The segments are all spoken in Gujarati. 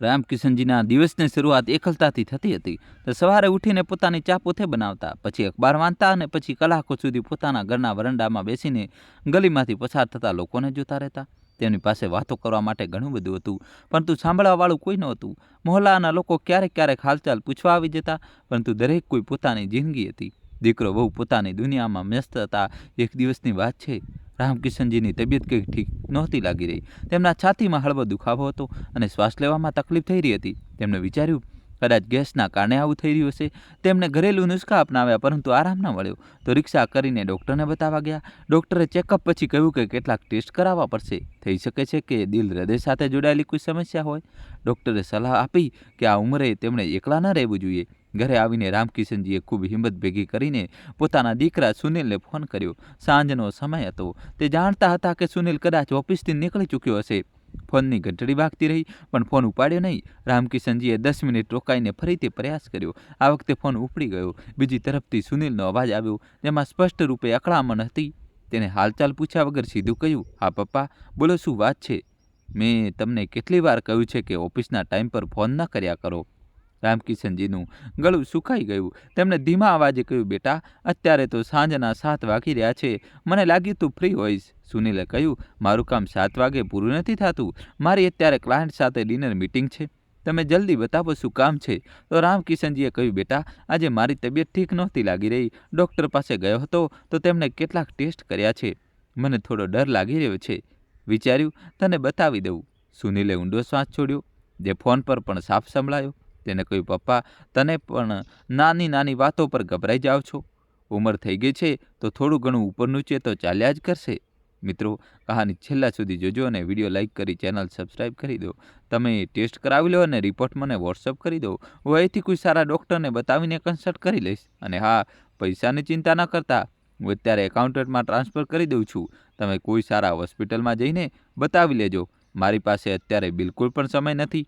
રામકિશનજીના દિવસની શરૂઆત એકલતાથી થતી હતી. તો સવારે ઉઠીને પોતાની ચા પોતે બનાવતા, પછી અખબાર વાંચતા અને પછી કલાકો સુધી પોતાના ઘરના વરંડામાં બેસીને ગલીમાંથી પસાર થતા લોકોને જોતા રહેતા. તેમની પાસે વાતો કરવા માટે ઘણું બધું હતું, પરંતુ સાંભળવાવાળું કોઈ નહોતું. મહોલ્લાના લોકો ક્યારેક ક્યારેક હાલચાલ પૂછવા આવી જતા, પરંતુ દરેક કોઈ પોતાની જિંદગી હતી. દીકરો બહુ પોતાની દુનિયામાં વ્યસ્ત હતા. એક દિવસની વાત છે. રામકિશનજીની તબિયત કંઈક ઠીક નહોતી લાગી રહી. તેમના છાતીમાં હળવો દુખાવો હતો અને શ્વાસ લેવામાં તકલીફ થઈ રહી હતી. તેમણે વિચાર્યું કદાચ ગેસના કારણે આવું થઈ રહ્યું હશે. તેમણે ઘરેલું નુસ્ખા અપનાવ્યા, પરંતુ આરામ ન મળ્યો. તો રિક્ષા કરીને ડૉક્ટરને બતાવવા ગયા. ડૉક્ટરે ચેકઅપ પછી કહ્યું કે કેટલાક ટેસ્ટ કરાવવા પડશે. થઈ શકે છે કે દિલ હૃદય સાથે જોડાયેલી કોઈ સમસ્યા હોય. ડૉક્ટરે સલાહ આપી કે આ ઉંમરે તેમણે એકલા ન રહેવું જોઈએ. ઘરે આવીને રામકિશનજીએ ખૂબ હિંમત ભેગી કરીને પોતાના દીકરા સુનિલને ફોન કર્યો. સાંજનો સમય હતો. તે જાણતા હતા કે સુનિલ કદાચ ઓફિસથી નીકળી ચૂક્યો હશે. ફોનની ઘંટડી વાગતી રહી, પણ ફોન ઉપાડ્યો નહીં. રામકિશનજીએ 10 મિનિટ રોકાઈને ફરીથી પ્રયાસ કર્યો. આ વખતે ફોન ઉપડી ગયો. બીજી તરફથી સુનિલનો અવાજ આવ્યો, જેમાં સ્પષ્ટ રૂપે અકળામણ હતી. તેને હાલચાલ પૂછ્યા વગર સીધું કહ્યું, હા પપ્પા, બોલો, શું વાત છે? મેં તમને કેટલી વાર કહ્યું છે કે ઓફિસના ટાઈમ પર ફોન ન કર્યા કરો. રામકિશનજીનું ગળું સુકાઈ ગયું. તેમણે ધીમા અવાજે કહ્યું, બેટા, અત્યારે તો સાંજના 7 વાગી રહ્યા છે. મને લાગ્યું તું ફ્રી હોઈશ. સુનિલે કહ્યું, મારું કામ 7 વાગે પૂરું નથી થતું. મારી અત્યારે ક્લાયન્ટ સાથે ડિનર મીટિંગ છે. તમે જલ્દી બતાવો શું કામ છે? તો રામકિશનજીએ કહ્યું, બેટા, આજે મારી તબિયત ઠીક નહોતી લાગી રહી. ડૉક્ટર પાસે ગયો હતો તો તેમણે કેટલાક ટેસ્ટ કર્યા છે. મને થોડો ડર લાગી રહ્યો છે. વિચાર્યું તને બતાવી દઉં. સુનિલે ઊંડો શ્વાસ છોડ્યો, જે ફોન પર પણ સાફ સંભળાયો. તેને કહ્યું, પપ્પા, તમે પણ નાની નાની વાતો પર ગભરાઈ જાઓ છો. ઉંમર થઈ ગઈ છે તો થોડું ઘણું ઉપર નીચે તો ચાલ્યા જ કરશે. મિત્રો, કહાની છેલ્લા સુધી જોજો અને વિડીયો લાઇક કરી ચેનલ સબસ્ક્રાઈબ કરી દો. તમે ટેસ્ટ કરાવી લો અને રિપોર્ટ મને વોટ્સઅપ કરી દો. હું અહીંથી કોઈ સારા ડૉક્ટરને બતાવીને કન્સલ્ટ કરી લઈશ. અને હા, પૈસાની ચિંતા ન કરતા. હું અત્યારે એકાઉન્ટન્ટમાં ટ્રાન્સફર કરી દઉં છું. તમે કોઈ સારા હોસ્પિટલમાં જઈને બતાવી લેજો. મારી પાસે અત્યારે બિલકુલ પણ સમય નથી.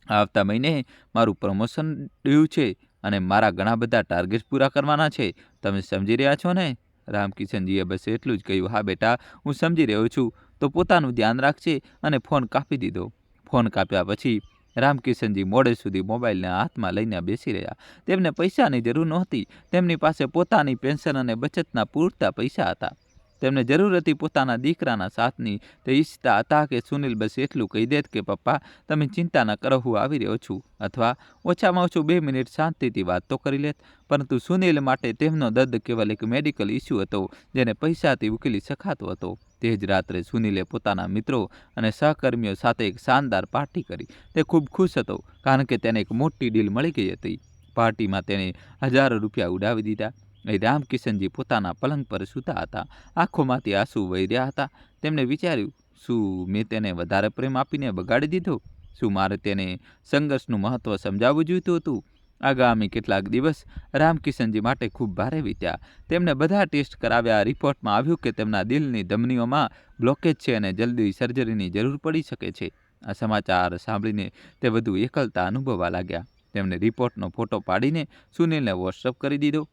આવતા મહિને મારું પ્રમોશન ડ્યુ છે અને મારા ઘણા બધા ટાર્ગેટ્સ પૂરા કરવાના છે. તમે સમજી રહ્યા છો ને? રામકિશનજીએ બસ એટલું જ કહ્યું, હા બેટા, હું સમજી રહ્યો છું. તો પોતાનું ધ્યાન રાખજે, અને ફોન કાપી દીધો. ફોન કાપ્યા પછી રામકિશનજી મોડે સુધી મોબાઈલને હાથમાં લઈને બેસી રહ્યા. તેમને પૈસાની જરૂર નહોતી. તેમની પાસે પોતાની પેન્શન અને બચતના પૂરતા પૈસા હતા. તેમને જરૂર હતી પોતાના દીકરાના સાથની. તે ઈચ્છતા હતા કે સુનિલ બસ એટલું કહી દેત કે પપ્પા, તમે ચિંતા ન કરો, હું આવી રહ્યો છું. અથવા ઓછામાં ઓછું 2 મિનિટ શાંતિથી વાત તો કરી લેત. પરંતુ સુનિલ માટે તેમનો દર્દ કેવલ એક મેડિકલ ઇસ્યુ હતો, જેને પૈસાથી ઉકેલી શકાતો હતો. તે જ રાત્રે સુનિલે પોતાના મિત્રો અને સહકર્મીઓ સાથે એક શાનદાર પાર્ટી કરી. તે ખૂબ ખુશ હતો, કારણ કે તેને એક મોટી ડીલ મળી ગઈ હતી. પાર્ટીમાં તેણે હજારો રૂપિયા ઉડાવી દીધા. રામકિશનજી પોતાના પલંગ પર સૂતા હતા. આંખોમાંથી આંસુ વહી રહ્યા હતા. તેમણે વિચાર્યું, શું મેં તેને વધારે પ્રેમ આપીને બગાડી દીધો? શું મારે તેને સંઘર્ષનું મહત્ત્વ સમજાવવું જોઈતું હતું? આગામી કેટલાક દિવસ રામકિશનજી માટે ખૂબ ભારે વીત્યા. તેમણે બધા ટેસ્ટ કરાવ્યા. રિપોર્ટમાં આવ્યું કે તેમના દિલની ધમનીઓમાં બ્લોકેજ છે અને જલ્દી સર્જરીની જરૂર પડી શકે છે. આ સમાચાર સાંભળીને તે વધુ એકલતા અનુભવવા લાગ્યા. તેમણે રિપોર્ટનો ફોટો પાડીને સુનિલને વોટ્સઅપ કરી દીધો.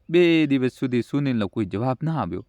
2 દિવસ સુધી સુનિલનો કોઈ જવાબ ન આવ્યો.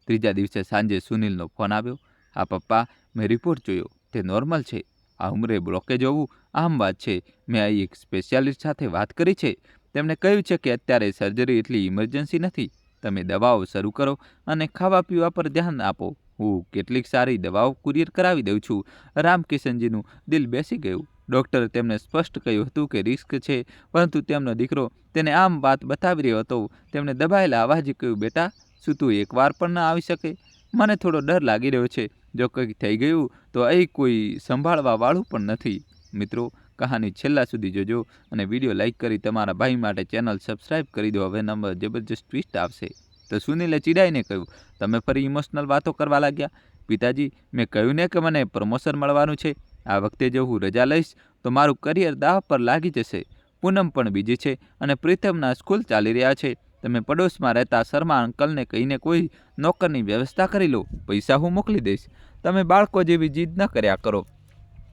ત્રીજા દિવસે સાંજે સુનિલનો ફોન આવ્યો. હા પપ્પા, મેં રિપોર્ટ જોયો. તે નોર્મલ છે. આ ઉંમરે બ્લોકેજ હોવું આમ વાત છે. મેં અહીં એક સ્પેશિયાલિસ્ટ સાથે વાત કરી છે. તેમણે કહ્યું છે કે અત્યારે સર્જરી એટલી ઇમરજન્સી નથી. તમે દવાઓ શરૂ કરો અને ખાવા પીવા પર ધ્યાન આપો. હું કેટલીક સારી દવાઓ કુરિયર કરાવી દઉં છું. રામકિશનજીનું દિલ બેસી ગયું. ડૉક્ટરે તેમને સ્પષ્ટ કહ્યું હતું કે રિસ્ક છે, પરંતુ તેમનો દીકરો તેને આમ વાત બતાવી રહ્યો હતો. તેમણે દબાયેલા અવાજે કહ્યું, બેટા, શું તું એકવાર પણ ન આવી શકે? મને થોડો ડર લાગી રહ્યો છે. જો કંઈક થઈ ગયું તો અહીં કોઈ સંભાળવા વાળું પણ નથી. મિત્રો, કહાની છેલ્લા સુધી જોજો અને વિડીયો લાઇક કરી તમારા ભાઈ માટે ચેનલ સબસ્ક્રાઈબ કરી દો. હવે નંબર જબરજસ્ત ટ્વિસ્ટ આવશે. તો સુનિલે ચીડાઈને કહ્યું, તમે ફરી ઇમોશનલ વાતો કરવા લાગ્યા? પિતાજી, મેં કહ્યું ને કે મને પ્રમોશન મળવાનું છે. આ વખતે જો હું રજા લઈશ તો મારું કરિયર દાવ પર લાગી જશે. પૂનમ પણ બીજી છે અને પ્રીતમના સ્કૂલ ચાલી રહ્યા છે. તમે પડોશમાં રહેતા શર્મા અંકલને કહીને કોઈ નોકરની વ્યવસ્થા કરી લો. પૈસા હું મોકલી દઈશ. તમે બાળકો જેવી જીદ ન કર્યા કરો.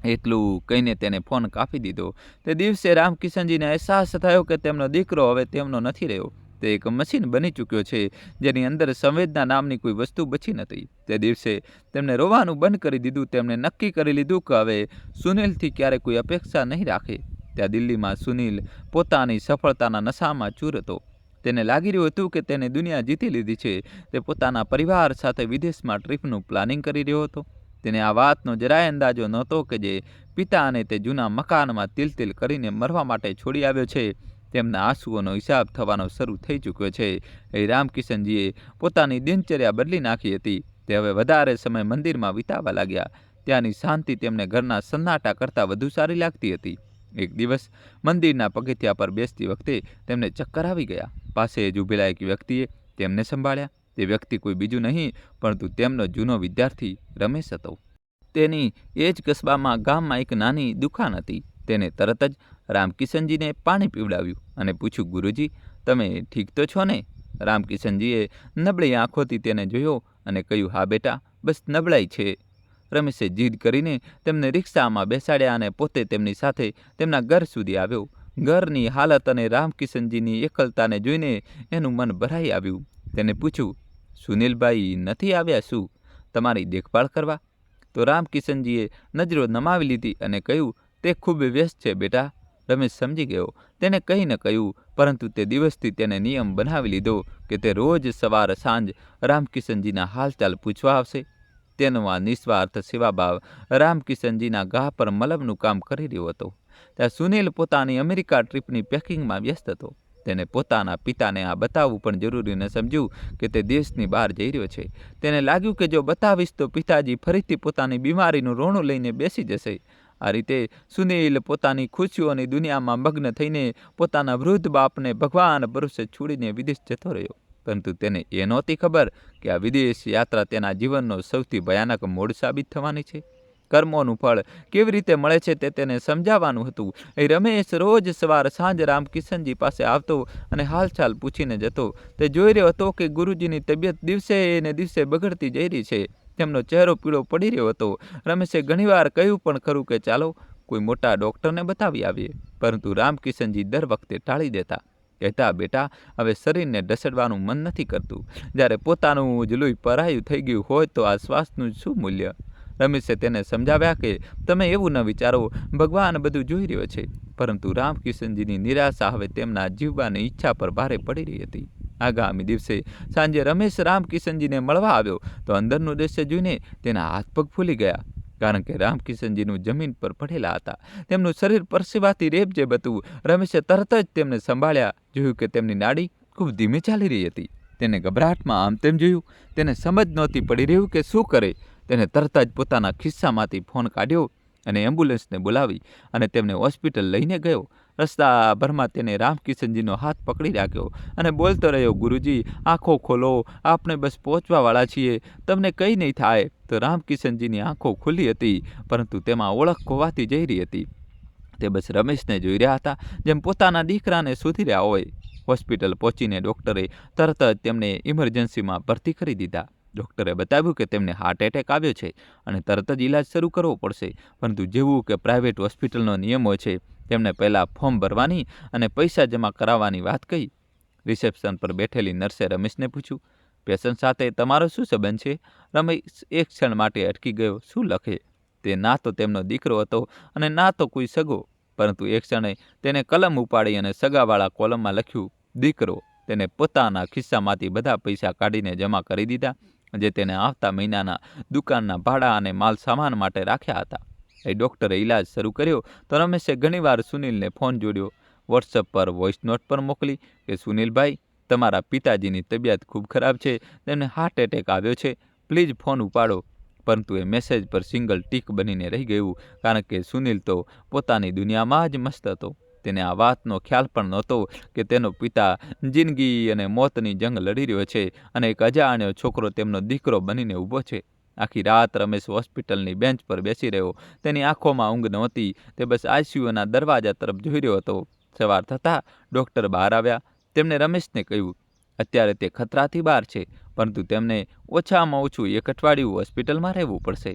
એટલું કહીને તેને ફોન કાપી દીધો. તે દિવસે રામકિશનજીને અહેસાસ થયો કે તેમનો દીકરો હવે તેમનો નથી રહ્યો. તે એક મશીન બની ચૂક્યો છે જેની અંદર સંવેદના નામની કોઈ વસ્તુ બચી નથી. તે દિવસે તેમણે રોવાનું બંધ કરી દીધું. તેમણે નક્કી કરી લીધું કે હવે સુનિલથી ક્યારે કોઈ અપેક્ષા નહીં રાખે. ત્યાં દિલ્હીમાં સુનિલ પોતાની સફળતાના નશામાં ચૂર હતો. તેને લાગી રહ્યું હતું કે તેને દુનિયા જીતી લીધી છે. તે પોતાના પરિવાર સાથે વિદેશમાં ટ્રીપનું પ્લાનિંગ કરી રહ્યો હતો. તેને આ વાતનો જરાય અંદાજો નહોતો કે જે પિતા અને તે જૂના મકાનમાં તિલ કરીને મરવા માટે છોડી આવ્યો છે તેમના આંસુઓનો હિસાબ થવાનો શરૂ થઈ ચૂક્યો છે. એ રામકિશનજીએ પોતાની દિનચર્યા બદલી નાખી હતી. તે હવે વધારે સમય મંદિરમાં વિતાવવા લાગ્યા. ત્યાંની શાંતિ તેમને ઘરના સન્નાટા કરતાં વધુ સારી લાગતી હતી. એક દિવસ મંદિરના પગથિયા પર બેસતી વખતે તેમને ચક્કર આવી ગયા. પાસે જ ઊભેલા એક વ્યક્તિએ તેમને સંભાળ્યા. તે વ્યક્તિ કોઈ બીજું નહીં પરંતુ તેમનો જૂનો વિદ્યાર્થી રમેશ હતો. તેની એ જ કસ્બામાં ગામમાં એક નાની દુકાન હતી. તેને તરત જ રામકિશનજીને પાણી પીવડાવ્યું અને પૂછ્યું, ગુરુજી, તમે ઠીક તો છો ને? રામકિશનજીએ નબળી આંખોથી તેને જોયો અને કહ્યું, હા બેટા, બસ નબળાઈ છે. રમેશે જીદ કરીને તેમને રિક્ષામાં બેસાડ્યા અને પોતે તેમની સાથે તેમના ઘર સુધી આવ્યો. ઘરની હાલત અને રામકિશનજીની એકલતાને જોઈને એનું મન ભરાઈ આવ્યું. તેને પૂછ્યું, સુનિલભાઈ નથી આવ્યા શું તમારી દેખભાળ કરવા? તો રામકિશનજીએ નજરો નમાવી લીધી અને કહ્યું, તે ખૂબ વ્યસ્ત છે બેટા. રમેશ સમજી ગયો. તેને કંઈ ન કહ્યું, પરંતુ તે દિવસથી તેને નિયમ બનાવી લીધો કે તે રોજ સવાર સાંજ રામકિશનજીના હાલચાલ પૂછવા આવશે. તેનો આ નિસ્વાર્થ સેવાભાવ રામકિશનજીના ઘા પર મલમનું કામ કરી રહ્યો હતો. ત્યાં સુનિલ પોતાની અમેરિકા ટ્રીપની પેકિંગમાં વ્યસ્ત હતો. તેને પોતાના પિતાને આ બતાવવું પણ જરૂરી ન સમજ્યું કે તે દેશની બહાર જઈ રહ્યો છે. તેને લાગ્યું કે જો બતાવીશ તો પિતાજી ફરીથી પોતાની બીમારીનું રોણું લઈને બેસી જશે. આ રીતે સુનિલ પોતાની ખુશીઓની દુનિયામાં મગ્ન થઈને પોતાના વૃદ્ધ બાપને ભગવાન ભરોસે છોડીને વિદેશ જતો રહ્યો. પરંતુ તેને એ નહોતી ખબર કે આ વિદેશ યાત્રા તેના જીવનનો સૌથી ભયાનક મોડ સાબિત થવાની છે. કર્મોનું ફળ કેવી રીતે મળે છે તે તેને સમજાવવાનું હતું. એ રમેશ રોજ સવાર સાંજ રામકિશનજી પાસે આવતો અને હાલચાલ પૂછીને જતો. તે જોઈ રહ્યો હતો કે ગુરુજીની તબિયત દિવસે ને દિવસે બગડતી જઈ રહી છે. તેમનો ચહેરો પીળો પડી રહ્યો હતો. રમેશે ઘણીવાર કહ્યું પણ ખરું કે ચાલો કોઈ મોટા ડૉક્ટરને બતાવી આવીએ, પરંતુ રામકિશનજી દર વખતે ટાળી દેતા. કહેતા, બેટા, હવે શરીરને ઢસડવાનું મન નથી કરતું. જ્યારે પોતાનું જ લોહી પરાયું થઈ ગયું હોય તો આ શ્વાસનું શું મૂલ્ય? રમેશે તેને સમજાવ્યા કે તમે એવું ન વિચારો, ભગવાન બધું જોઈ રહ્યો છે. પરંતુ રામકિશનજીની નિરાશા હવે તેમના જીવવાની ઈચ્છા પર ભારે પડી રહી હતી. આગામી દિવસે સાંજે રમેશ રામકિશનજીને મળવા આવ્યો તો અંદરનું દ્રશ્ય જોઈને તેના હાથ પગ ફૂલી ગયા. કારણ કે રામકિશનજીનું જમીન પર પડેલા હતા. તેમનું શરીર પરસેવાથી રેબજેબ હતું. રમેશે તરત જ તેમને સંભાળ્યા. જોયું કે તેમની નાડી ખૂબ ધીમે ચાલી રહી હતી. તેને ગભરાટમાં આમ તેમ જોયું. તેને સમજ નહોતી પડી રહ્યું કે શું કરે. તેને તરત જ પોતાના ખિસ્સામાંથી ફોન કાઢ્યો અને એમ્બ્યુલન્સને બોલાવી અને તેમને હોસ્પિટલ લઈને ગયો. રસ્તાભરમાં તેને રામકિશનજીનો હાથ પકડી રાખ્યો અને બોલતો રહ્યો, ગુરુજી, આંખો ખોલો, આપણે બસ પહોંચવાવાળા છીએ, તમને કંઈ નહીં થાય. તો રામકિશનજીની આંખો ખુલ્લી હતી, પરંતુ તેમાં ઓળખ ખોવાતી જઈ રહી હતી. તે બસ રમેશને જોઈ રહ્યા હતા, જેમ પોતાના દીકરાને શોધી રહ્યા હોય. હોસ્પિટલ પહોંચીને ડૉક્ટરે તરત જ તેમને ઇમરજન્સીમાં ભરતી કરી દીધા. ડૉક્ટરે બતાવ્યું કે તેમને હાર્ટ એટેક આવ્યો છે અને તરત જ ઇલાજ શરૂ કરવો પડશે. પરંતુ જેવું કે પ્રાઇવેટ હોસ્પિટલનો નિયમ હોય છે, તેમણે પહેલાં ફોર્મ ભરવાની અને પૈસા જમા કરાવવાની વાત કહી. રિસેપ્શન પર બેઠેલી નર્સે રમેશને પૂછ્યું, પેશન્ટ સાથે તમારો શું સંબંધ છે? રમેશ એક ક્ષણ માટે અટકી ગયો. શું લખે? તે ના તો તેમનો દીકરો હતો અને ના તો કોઈ સગો. પરંતુ એક ક્ષણે તેને કલમ ઉપાડી અને સગાવાળા કોલમમાં લખ્યું, દીકરો. તેને પોતાના ખિસ્સામાંથી બધા પૈસા કાઢીને જમા કરી દીધા, જે તેને આવતા મહિનાના દુકાનના ભાડા અને માલ સામાન માટે રાખ્યા હતા. એ ડૉક્ટરે ઇલાજ શરૂ કર્યો તો રમેશે ઘણીવાર સુનિલને ફોન જોડ્યો. વોટ્સઅપ પર વોઇસ નોટ પર મોકલી કે સુનિલભાઈ, તમારા પિતાજીની તબિયત ખૂબ ખરાબ છે, તેમને હાર્ટ એટેક આવ્યો છે, પ્લીઝ ફોન ઉપાડો. પરંતુ એ મેસેજ પર સિંગલ ટીક બનીને રહી ગયું, કારણ કે સુનિલ તો પોતાની દુનિયામાં જ મસ્ત હતો. તેને આ વાતનો ખ્યાલ પણ નહોતો કે તેનો પિતા જિંદગી અને મોતની જંગ લડી રહ્યો છે અને એક અજાણ્યો છોકરો તેમનો દીકરો બનીને ઊભો છે. આખી રાત રમેશ હોસ્પિટલની બેન્ચ પર બેસી રહ્યો. તેની આંખોમાં ઊંઘ નહોતી. તે બસ આઈસીયુના દરવાજા તરફ જોઈ રહ્યો હતો. સવાર થતાં ડૉક્ટર બહાર આવ્યા. તેમણે રમેશને કહ્યું, અત્યારે તે ખતરાથી બહાર છે, પરંતુ તેમને ઓછામાં ઓછું 1 અઠવાડિયું હોસ્પિટલમાં રહેવું પડશે.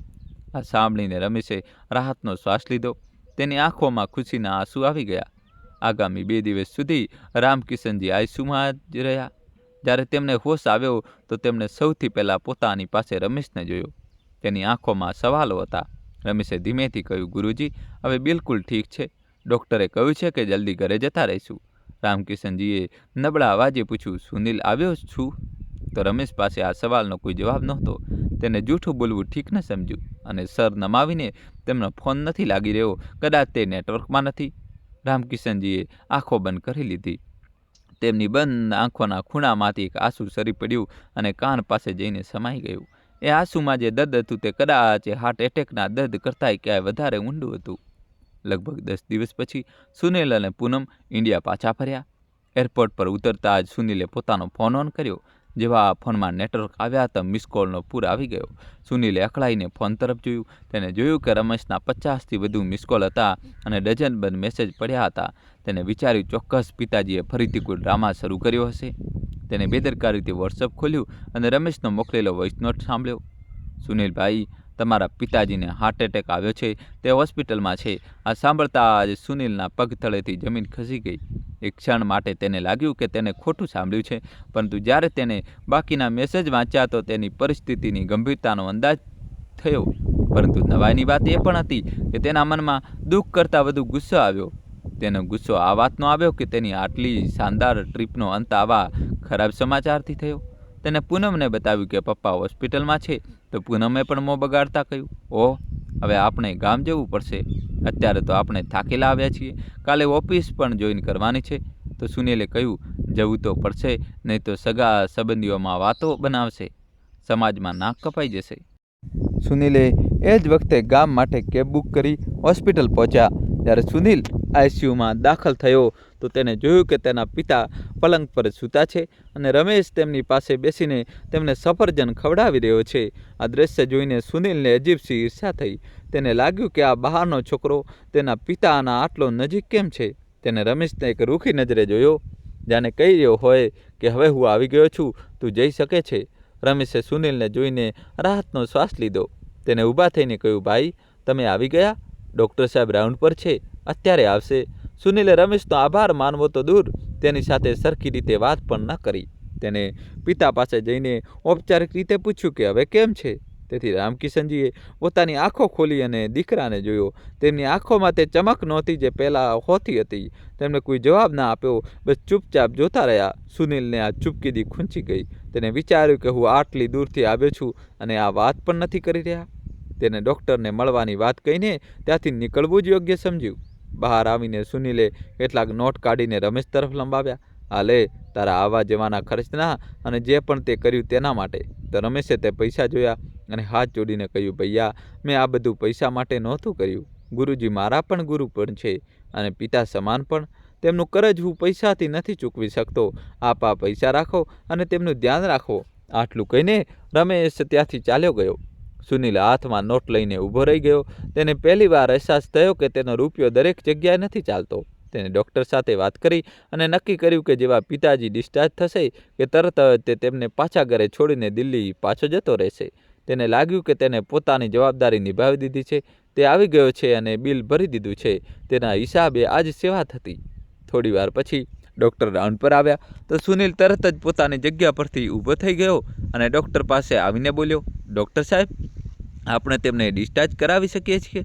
આ સાંભળીને રમેશે રાહતનો શ્વાસ લીધો. તેની આંખોમાં ખુશીના આંસુ આવી ગયા. આગામી 2 દિવસ સુધી રામકિશનજી આઈસીયુમાં જ રહ્યા. જ્યારે તેમને હોશ આવ્યો તો તેમણે સૌથી પહેલાં પોતાની પાસે રમેશને જોયો. તેની આંખોમાં સવાલો હતા. રમેશે ધીમેથી કહ્યું, ગુરુજી, હવે બિલકુલ ઠીક છે. ડૉક્ટરે કહ્યું છે કે જલ્દી ઘરે જતા રહીશું. રામકિશનજીએ નબળા અવાજે પૂછ્યું, સુનિલ આવ્યો છું? તો રમેશ પાસે આ સવાલનો કોઈ જવાબ નહોતો. તેને જૂઠું બોલવું ઠીક ન સમજ્યું અને સર નમાવીને તેમનો ફોન નથી લાગી રહ્યો, કદાચ તે નેટવર્કમાં નથી. રામકિશનજીએ આંખો બંધ કરી લીધી. તેમની બંધ આંખોના ખૂણામાંથી એક આંસુ સરી પડ્યું અને કાન પાસે જઈને સમાઈ ગયું. એ આંસુમાં જે દર્દ હતું તે કદાચ હાર્ટ એટેકના દર્દ કરતાંય ક્યાંય વધારે ઊંડું હતું. લગભગ 10 દિવસ પછી સુનિલ અને પૂનમ ઇન્ડિયા પાછા ફર્યા. એરપોર્ટ પર ઉતરતા જ સુનિલે પોતાનો ફોન ઓન કર્યો. જેવા ફોનમાં નેટવર્ક આવ્યા તો મિસ કોલનો પૂર આવી ગયો. સુનિલે અકળાઈને ફોન તરફ જોયું. તેને જોયું કે રમેશના 50થી વધુ મિસ કોલ હતા અને ડઝનબંધ મેસેજ પડ્યા હતા. તેને વિચાર્યું ચોક્કસ પિતાજીએ ફરીથી કોઈ ડ્રામા શરૂ કર્યો હશે. તેને બેદરકારીથી વોટ્સઅપ ખોલ્યું અને રમેશનો મોકલેલો વોઇસ નોટ સાંભળ્યો. સુનિલભાઈ, તમારા પિતાજીને હાર્ટ એટેક આવ્યો છે, તે હોસ્પિટલમાં છે. આ સાંભળતા જ સુનિલના પગ તળેથી જમીન ખસી ગઈ. એક ક્ષણ માટે તેને લાગ્યું કે તેને ખોટું સાંભળ્યું છે, પરંતુ જ્યારે તેને બાકીના મેસેજ વાંચ્યા તો તેની પરિસ્થિતિની ગંભીરતાનો અંદાજ થયો. પરંતુ નવાઈની વાત એ પણ હતી કે તેના મનમાં દુઃખ કરતાં વધુ ગુસ્સો આવ્યો. તેનો ગુસ્સો આ વાતનો આવ્યો કે તેની આટલી શાનદાર ટ્રીપનો અંત આવા ખરાબ સમાચારથી થયો. તેને પૂનમને બતાવ્યું કે પપ્પા હોસ્પિટલમાં છે તો પૂનમે પણ મોં બગાડતા કહ્યું, ઓહ, હવે આપણે ગામ જવું પડશે. અત્યારે તો આપણે થાકેલા આવ્યા છીએ, કાલે ઓફિસ પણ જોઈન કરવાની છે. તો સુનિલે કહ્યું, જવું તો પડશે, નહીં તો સગા સંબંધીઓમાં વાતો બનાવશે, સમાજમાં નાક કપાઈ જશે. સુનિલે એ જ વખતે ગામ માટે કેબ બુક કરી હોસ્પિટલ પહોંચ્યા. જ્યારે સુનિલ આઈસીયુમાં દાખલ થયો તો તેને જોયું કે તેના પિતા પલંગ પર સૂતા છે અને રમેશ તેમની પાસે બેસીને તેમને સફરજન ખવડાવી રહ્યો છે. આ દ્રશ્ય જોઈને સુનિલને અજીબસી ઈર્ષા થઈ. તેને લાગ્યું કે આ બહારનો છોકરો તેના પિતાના આટલો નજીક કેમ છે. તેને રમેશને એક રૂખી નજરે જોયો, જાણે કહી રહ્યો હોય કે હવે હું આવી ગયો છું, તું જઈ શકે છે. રમેશે સુનિલને જોઈને રાહતનો શ્વાસ લીધો. તેને ઊભા થઈને કહ્યું, ભાઈ, તમે આવી ગયા? ડૉક્ટર સાહેબ રાઉન્ડ પર છે, અત્યારે આવશે. સુનિલે રમેશનો આભાર માનવો તો દૂર, તેની સાથે સરખી રીતે વાત પણ ન કરી. તેને પિતા પાસે જઈને ઔપચારિક રીતે પૂછ્યું કે હવે કેમ છે. તેથી રામકિશનજીએ પોતાની આંખો ખોલી અને દીકરાને જોયો. તેમની આંખોમાં તે ચમક નહોતી જે પહેલાં હોતી હતી. તેમણે કોઈ જવાબ ના આપ્યો, બસ ચૂપચાપ જોતા રહ્યા. સુનિલને આ ચૂપકીદી ખૂંચી ગઈ. તેને વિચાર્યું કે હું આટલી દૂરથી આવ્યો છું અને આ વાત પણ નથી કરી રહ્યા. તેને ડૉક્ટરને મળવાની વાત કહીને ત્યાંથી નીકળવું જ યોગ્ય સમજ્યું. બહાર આવીને સુનિલે કેટલાક નોટ કાઢીને રમેશ તરફ લંબાવ્યા. આ લે, તારા આવવા જવાના ખર્ચના અને જે પણ તે કર્યું તેના માટે. તો રમેશે તે પૈસા જોયા અને હાથ જોડીને કહ્યું, ભૈયા, મેં આ બધું પૈસા માટે નહોતું કર્યું. ગુરુજી મારા પણ ગુરુ પણ છે અને પિતા સમાન પણ. તેમનું કરજ હું પૈસાથી નથી ચૂકવી શકતો. આપ આ પૈસા રાખો અને તેમનું ધ્યાન રાખો. આટલું કહીને રમેશ ત્યાંથી ચાલ્યો ગયો. સુનિલ હાથમાં નોટ લઈને ઊભો રહી ગયો. તેને પહેલીવાર અહેસાસ થયો કે તેનો રૂપિયો દરેક જગ્યાએ નથી ચાલતો. તેને ડૉક્ટર સાથે વાત કરી અને નક્કી કર્યું કે જેવા પિતાજી ડિસ્ચાર્જ થશે કે તરત જ તે તેમને પાછા ઘરે છોડીને દિલ્હી પાછો જતો રહેશે. તેને લાગ્યું કે તેને પોતાની જવાબદારી નિભાવી દીધી છે. તે આવી ગયો છે અને બિલ ભરી દીધું છે. તેના હિસાબે આ જ સેવા થતી. થોડીવાર પછી ડૉક્ટર રાઉન્ડ પર આવ્યા તો સુનિલ તરત જ પોતાની જગ્યા પરથી ઊભો થઈ ગયો અને ડૉક્ટર પાસે આવીને બોલ્યો, ડૉક્ટર સાહેબ, આપણે તેમને ડિસ્ચાર્જ કરાવી શકીએ છીએ?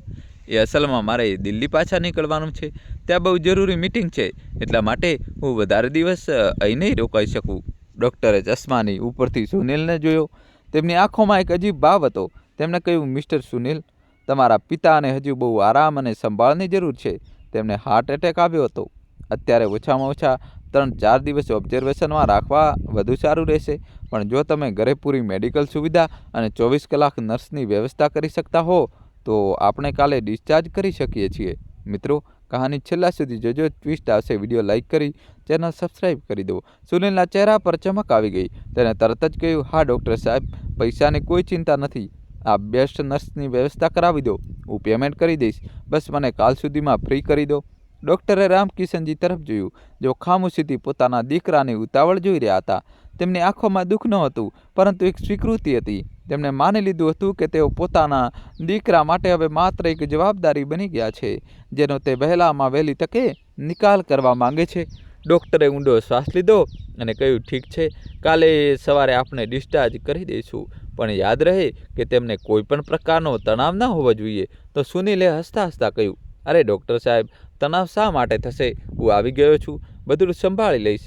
એ અસલમાં મારે દિલ્હી પાછા નીકળવાનું છે. ત્યાં બહુ જરૂરી મિટિંગ છે, એટલા માટે હું વધારે દિવસ અહીં નહીં રોકાઈ શકું. ડૉક્ટરે ચશ્માની ઉપરથી સુનિલને જોયો. તેમની આંખોમાં એક અજીબ ભાવ હતો. તેમણે કહ્યું, મિસ્ટર સુનિલ, તમારા પિતાને હજુ બહુ આરામ અને સંભાળની જરૂર છે. તેમને હાર્ટ એટેક આવ્યો હતો. અત્યારે ઓછામાં ઓછા 3-4 દિવસ ઓબ્ઝર્વેશનમાં રાખવા વધુ સારું રહેશે. પણ જો તમે ઘરે પૂરી મેડિકલ સુવિધા અને 24 કલાક નર્સની વ્યવસ્થા કરી શકતા હો તો આપણે કાલે ડિસ્ચાર્જ કરી શકીએ છીએ. મિત્રો, કહાની છેલ્લા સુધી જોજો, ટ્વિસ્ટ આવશે. વિડીયો લાઇક કરી ચેનલ સબસ્ક્રાઈબ કરી દો. સુનિલના ચહેરા પર ચમક આવી ગઈ. તેને તરત જ કહ્યું, હા ડૉક્ટર સાહેબ, પૈસાની કોઈ ચિંતા નથી. આપ બેસ્ટ નર્સની વ્યવસ્થા કરાવી દો, હું પેમેન્ટ કરી દઈશ. બસ મને કાલ સુધીમાં ફ્રી કરી દો. ડૉક્ટરે રામકિશનજી તરફ જોયું, જેઓ ખામોશીથી પોતાના દીકરાની ઉતાવળ જોઈ રહ્યા હતા. તેમની આંખોમાં દુઃખ નહોતું, પરંતુ એક સ્વીકૃતિ હતી. તેમણે માની લીધું હતું કે તેઓ પોતાના દીકરા માટે હવે માત્ર એક જવાબદારી બની ગયા છે, જેનો તે વહેલામાં વહેલી તકે નિકાલ કરવા માંગે છે. ડૉક્ટરે ઊંડો શ્વાસ લીધો અને કહ્યું, ઠીક છે, કાલે સવારે આપણે ડિસ્ચાર્જ કરી દઈશું, પણ યાદ રહે કે તેમને કોઈ પણ પ્રકારનો તણાવ ના હોવો જોઈએ. તો સુનિલે હસતા હસતા કહ્યું, અરે ડૉક્ટર સાહેબ, તણાવ શા માટે થશે? હું આવી ગયો છું, બધું સંભાળી લઈશ.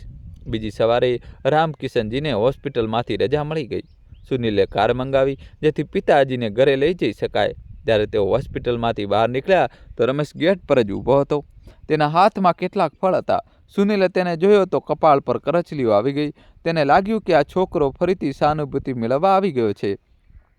બીજી સવારે રામકિશનજીને હોસ્પિટલમાંથી રજા મળી ગઈ. સુનિલે કાર મંગાવી જેથી પિતાજીને ઘરે લઈ જઈ શકાય. જ્યારે તેઓ હોસ્પિટલમાંથી બહાર નીકળ્યા તો રમેશ ગેટ પર જ ઊભો હતો. તેના હાથમાં કેટલાક ફળ હતા. સુનિલે તેને જોયો તો કપાળ પર કરચલીઓ આવી ગઈ. તેને લાગ્યું કે આ છોકરો ફરીથી સહાનુભૂતિ મેળવવા આવી ગયો છે.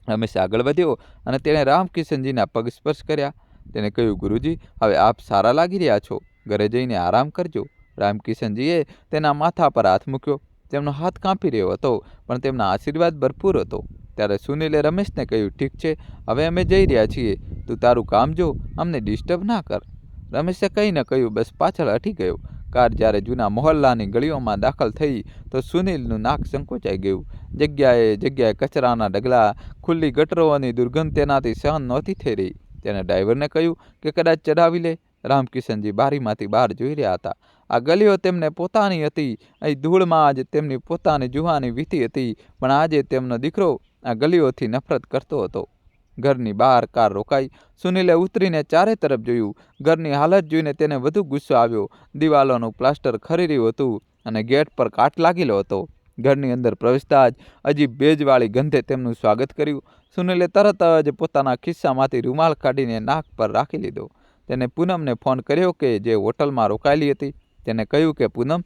રમેશ આગળ વધ્યો અને તેણે રામકિશનજીના પગ સ્પર્શ કર્યા. તેને કહ્યું, ગુરુજી, હવે આપ સારા લાગી રહ્યા છો, ઘરે જઈને આરામ કરજો. રામકિશનજીએ તેના માથા પર હાથ મૂક્યો. તેમનો હાથ કાંપી રહ્યો હતો, પણ તેમના આશીર્વાદ ભરપૂર હતો. ત્યારે સુનિલે રમેશને કહ્યું, ઠીક છે, હવે અમે જઈ રહ્યા છીએ, તું તારું કામ જો, અમને ડિસ્ટર્બ ના કર. રમેશે કંઈ ન કહ્યું, બસ પાછળ હટી ગયો. કાર જ્યારે જૂના મોહલ્લાની ગળીઓમાં દાખલ થઈ તો સુનિલનું નાક સંકોચાઈ ગયું. જગ્યાએ જગ્યાએ કચરાના ઢગલા, ખુલ્લી ગટરોની દુર્ગંધ તેનાથી સહન નહોતી થઈ રહી. તેણે ડ્રાઈવરને કહ્યું કે કદાચ ચઢાવી લે. રામકિશનજી બારીમાંથી બહાર જોઈ રહ્યા હતા. આ ગલીઓ તેમને પોતાની હતી. અહીં ધૂળમાં જ તેમની પોતાની જુવાની વીતી હતી, પણ આજે તેમનો દીકરો આ ગલીઓથી નફરત કરતો હતો. ઘરની બહાર કાર રોકાઈ. સુનિલે ઉતરીને ચારે તરફ જોયું. ઘરની હાલત જોઈને તેને વધુ ગુસ્સો આવ્યો. દિવાલોનું પ્લાસ્ટર ખરી રહ્યું હતું અને ગેટ પર કાટ લાગેલો હતો. ઘરની અંદર પ્રવેશતા જ અજીબ ભેજવાળી ગંધે તેમનું સ્વાગત કર્યું. સુનિલે તરત જ પોતાના ખિસ્સામાંથી રૂમાલ કાઢીને નાક પર રાખી લીધો. તેને પૂનમને ફોન કર્યો કે જે હોટલમાં રોકાયેલી હતી. તેને કહ્યું કે પૂનમ,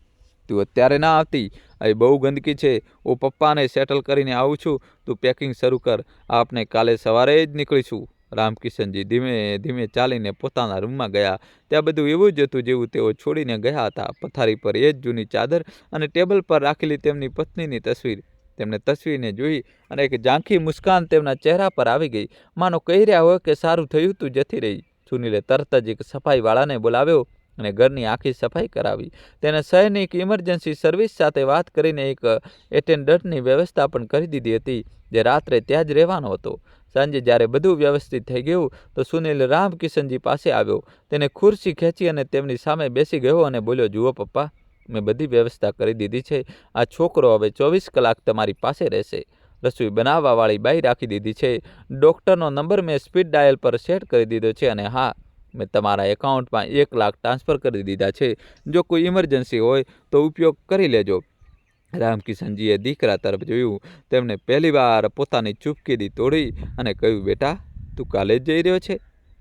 તું અત્યારે ના આવતી, અહીં બહુ ગંદકી છે, હું પપ્પાને સેટલ કરીને આવું છું, તું પેકિંગ શરૂ કર, આપણે કાલે સવારે જ નીકળીશું. રામકિશનજી ધીમે ધીમે ચાલીને પોતાના રૂમમાં ગયા. ત્યાં બધું એવું જ હતું જેવું તેઓ છોડીને ગયા હતા. પથારી પર એ જ જૂની ચાદર અને ટેબલ પર રાખેલી તેમની પત્નીની તસવીર. તેમણે તસવીરને જોઈ અને એક ઝાંખી મુસ્કાન તેમના ચહેરા પર આવી ગઈ, માનો કહી રહ્યા હોય કે સારું થયું, તું જતી રહી. સુનિલે તરત જ એક સફાઈવાળાને બોલાવ્યો અને ઘરની આખી સફાઈ કરાવી. તેને સૈનિક ઇમરજન્સી સર્વિસ સાથે વાત કરીને એક એટેન્ડન્ટની વ્યવસ્થા પણ કરી દીધી હતી, જે રાત્રે ત્યાં જ રહેવાનો હતો. સાંજે જ્યારે બધું વ્યવસ્થિત થઈ ગયું તો સુનિલ રામકિશનજી પાસે આવ્યો. તેને ખુરશી ખેંચી અને તેમની સામે બેસી ગયો અને બોલ્યો, જુઓ પપ્પા, મેં બધી વ્યવસ્થા કરી દીધી છે. આ છોકરો હવે 24 કલાક તમારી પાસે રહેશે. રસોઈ બનાવવાવાળી બાઈ રાખી દીધી છે. ડૉક્ટરનો નંબર મેં સ્પીડ ડાયલ પર સેટ કરી દીધો છે અને હા, મેં તમારા એકાઉન્ટમાં 1 લાખ ટ્રાન્સફર કરી દીધા છે. જો કોઈ ઇમરજન્સી હોય તો ઉપયોગ કરી લેજો. રામકિશનજીએ દીકરા તરફ જોયું. તેમને પહેલીવાર પોતાની ચૂપકીદી તોડી અને કહ્યું, બેટા, તું કાલે જ જઈ રહ્યો છે?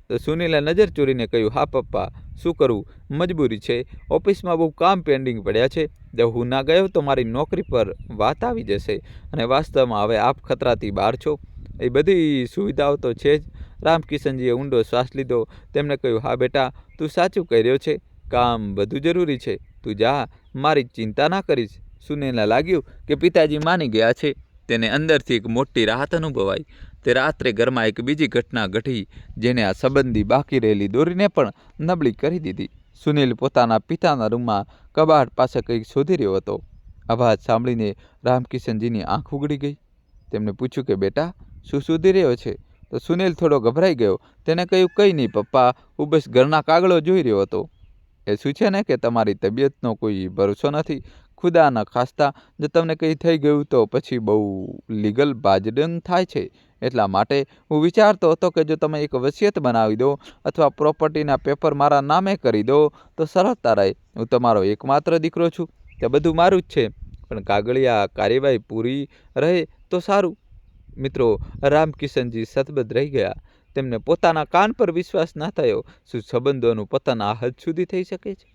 તો સુનિલે નજર ચોરીને કહ્યું, હા પપ્પા, શું કરું, મજબૂરી છે, ઓફિસમાં બહુ કામ પેન્ડિંગ પડ્યા છે. જો હું ના ગયો તો મારી નોકરી પર વાત આવી જશે અને વાસ્તવમાં હવે આપ ખતરાથી બહાર છો. એ બધી સુવિધાઓ તો છે જ. રામકિશનજીએ ઊંડો શ્વાસ લીધો. તેમણે કહ્યું, હા બેટા, તું સાચું કહી રહ્યો છે, કામ બધું જરૂરી છે, તું જા, મારી ચિંતા ના કરીશ. સુનિલને લાગ્યું કે પિતાજી માની ગયા છે. તેને અંદરથી એક મોટી રાહત અનુભવાઈ. તે રાત્રે ઘરમાં એક બીજી ઘટના ઘટી જેને આ સંબંધી બાકી રહેલી દોરીને પણ નબળી કરી દીધી. સુનિલ પોતાના પિતાના રૂમમાં કબાટ પાસે કંઈક શોધી રહ્યો હતો. અવાજ સાંભળીને રામકિશનજીની આંખ ઉઘડી ગઈ. તેમણે પૂછ્યું કે બેટા, શું શોધી રહ્યો છે? તો સુનિલ થોડો ગભરાઈ ગયો. તેને કહ્યું, કંઈ નહીં પપ્પા, હું બસ ઘરના કાગળો જોઈ રહ્યો હતો. એ શું છે ને કે તમારી તબિયતનો કોઈ ભરોસો નથી. ખુદા ન ખાસ્તા જો તમને કંઈ થઈ ગયું તો પછી બહુ લીગલ બાજડન થાય છે. એટલા માટે હું વિચારતો હતો કે જો તમે એક વસિયત બનાવી દો અથવા પ્રોપર્ટીના પેપર મારા નામે કરી દો તો સરળતા રહે. હું તમારો એકમાત્ર દીકરો છું, તે બધું મારું જ છે, પણ કાગળિયા કાર્યવાહી પૂરી રહે તો સારું. મિત્રો, રામકિશનજી સતબદ્ધ રહી ગયા. તેમને પોતાના કાન પર વિશ્વાસ ના થયો. શું સંબંધોનું પતન આ હદ સુધી થઈ શકે છે?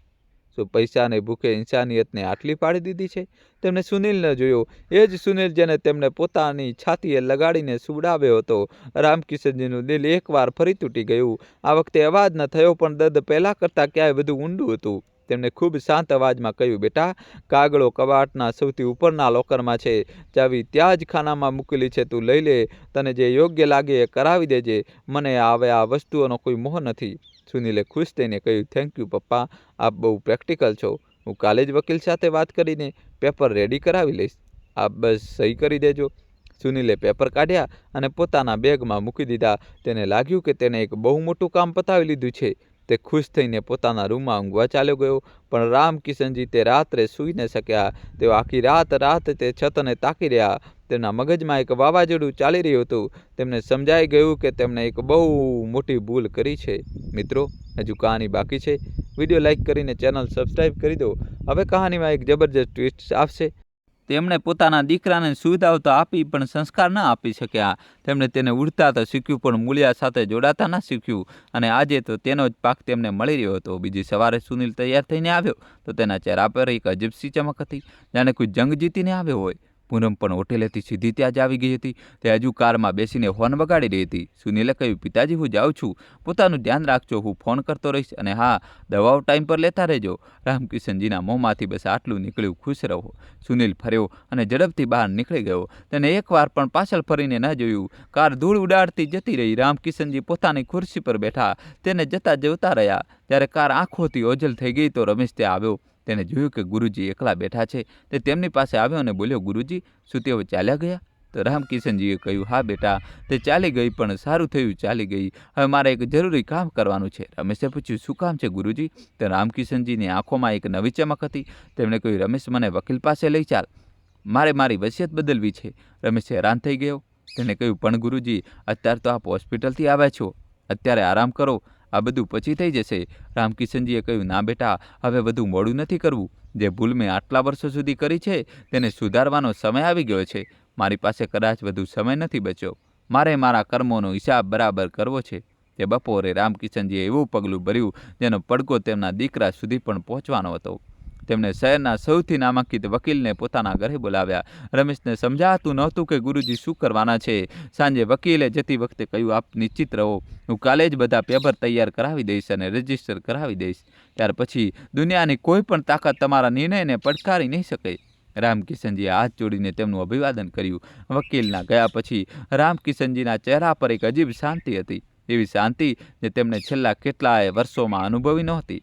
શું પૈસાને ભૂખે ઇન્સાનિયતને આટલી પાડી દીધી છે? તેમણે સુનિલને જોયો. એ જ સુનિલ જેને તેમને પોતાની છાતીએ લગાડીને સુવડાવ્યો હતો. રામકિશનજીનું દિલ એકવાર ફરી તૂટી ગયું. આ વખતે અવાજ ન થયો, પણ દર્દ પહેલાં કરતાં ક્યાંય વધુ ઊંડું હતું. તેમણે ખૂબ શાંત અવાજમાં કહ્યું, બેટા, કાગળો કબાટના સૌથી ઉપરના લોકરમાં છે. ચાવી ત્યાં જ ખાનામાં મૂકેલી છે, તું લઈ લે. તને જે યોગ્ય લાગે એ કરાવી દેજે. મને હવે આ વસ્તુઓનો કોઈ મોહ નથી. સુનિલે ખુશ થઈને કહ્યું, થેન્ક યુ પપ્પા, આપ બહુ પ્રેક્ટિકલ છો. હું કાલે જ વકીલ સાથે વાત કરીને પેપર રેડી કરાવી લઈશ. આપ બસ સહી કરી દેજો. સુનિલે પેપર કાઢ્યા અને પોતાના બેગમાં મૂકી દીધા. તેને લાગ્યું કે તેને એક બહુ મોટું કામ પતાવી લીધું છે. તે ખુશ થઈને પોતાના રૂમમાં ઊંઘવા ચાલ્યો ગયો, પણ રામકિશનજી તે રાત્રે સૂઈ ન શક્યા. તેઓ આખી રાત તે છતને તાકી રહ્યા. તેમના મગજમાં એક વાવાઝોડું ચાલી રહ્યું હતું. તેમને સમજાઈ ગયું કે તેમણે એક બહુ મોટી ભૂલ કરી છે. મિત્રો, હજુ કહાની બાકી છે. વિડીયો લાઇક કરીને ચેનલ સબસ્ક્રાઈબ કરી દો. હવે કહાનીમાં એક જબરજસ્ત ટ્વિસ્ટ આવશે. તેમણે પોતાના દીકરાને સુવિધાઓ તો આપી, પણ સંસ્કાર ન આપી શક્યા. તેમણે તેને ઉડતા તો શીખ્યું, પણ મૂળિયા સાથે જોડાતા ન શીખ્યું. અને આજે તો તેનો જ પાક તેમને મળી રહ્યો હતો. બીજી સવારે સુનિલ તૈયાર થઈને આવ્યો તો તેના ચહેરા પર એક અજીબ સી ચમક હતી, જાણે કોઈ જંગ જીતીને આવ્યો હોય. પૂનમ પણ હોટેલેથી સીધી ત્યાં જ આવી ગઈ હતી. તે હજુ કારમાં બેસીને હોર્ન વગાડી રહી હતી. સુનિલે કહ્યું, પિતાજી, હું જાઉં છું. પોતાનું ધ્યાન રાખજો. હું ફોન કરતો રહીશ. અને હા, દવાઓ ટાઈમ પર લેતા રહેજો. રામકિશનજીના મોંમાંથી બસ આટલું નીકળ્યું, ખુશ રહો. સુનિલ ફર્યો અને ઝડપથી બહાર નીકળી ગયો. તેને એકવાર પણ પાછળ ફરીને ન જોયું. કાર ધૂળ ઉડાડતી જતી રહી. રામકિશનજી પોતાની ખુરશી પર બેઠા. તેને જતા જોતા રહ્યા. જ્યારે કાર આંખોથી ઓझલ થઈ ગઈ તો રમેશ ત્યાં આવ્યો. તેને જોયું કે ગુરુજી એકલા બેઠા છે. તે તેમની પાસે આવ્યો અને બોલ્યો, ગુરુજી, શું તેઓ ચાલ્યા ગયા? તો રામકિશનજીએ કહ્યું, હા બેટા, તે ચાલી ગઈ, પણ સારું થયું ચાલી ગઈ. હવે મારે એક જરૂરી કામ કરવાનું છે. રમેશે પૂછ્યું, શું કામ છે ગુરુજી? તો રામકિશનજીની આંખોમાં એક નવી ચમક હતી. તેમણે કહ્યું, રમેશ, મને વકીલ પાસે લઈ ચાલ. મારે મારી વસિયત બદલવી છે. રમેશ હેરાન થઈ ગયો. તેને કહ્યું, પણ ગુરુજી, અત્યારે તો આપ હોસ્પિટલથી આવ્યા છો. અત્યારે આરામ કરો. આ બધું પછી થઈ જશે. રામકિશનજીએ કહ્યું, ના બેટા, હવે વધુ મોડું નથી કરવું. જે ભૂલ મેં આટલા વર્ષો સુધી કરી છે તેને સુધારવાનો સમય આવી ગયો છે. મારી પાસે કદાચ વધુ સમય નથી બચ્યો. મારે મારા કર્મોનો હિસાબ બરાબર કરવો છે. તે બપોરે રામકિશનજીએ એવું પગલું ભર્યું જેનો પડઘો તેમના દીકરા સુધી પણ પહોંચવાનો હતો. તેમણે શહેરના સૌથી નામાંકિત વકીલને પોતાના ઘરે બોલાવ્યા. રમેશને સમજાતું નહોતું કે ગુરુજી શું કરવાના છે. સાંજે વકીલે જતી વખતે કહ્યું, આપ નિશ્ચિત રહો. હું કાલે જ બધા પેપર તૈયાર કરાવી દઈશ અને રજીસ્ટર કરાવી દઈશ. ત્યાર પછી દુનિયાની કોઈ પણ તાકાત તમારા નિર્ણયને પડકારી નહીં શકે. રામકિશનજીએ હાથ જોડીને તેમનું અભિવાદન કર્યું. વકીલના ગયા પછી રામકિશનજીના ચહેરા પર એક અજીબ શાંતિ હતી. એવી શાંતિ જે તેમણે છેલ્લા કેટલાય વર્ષોમાં અનુભવી નહોતી.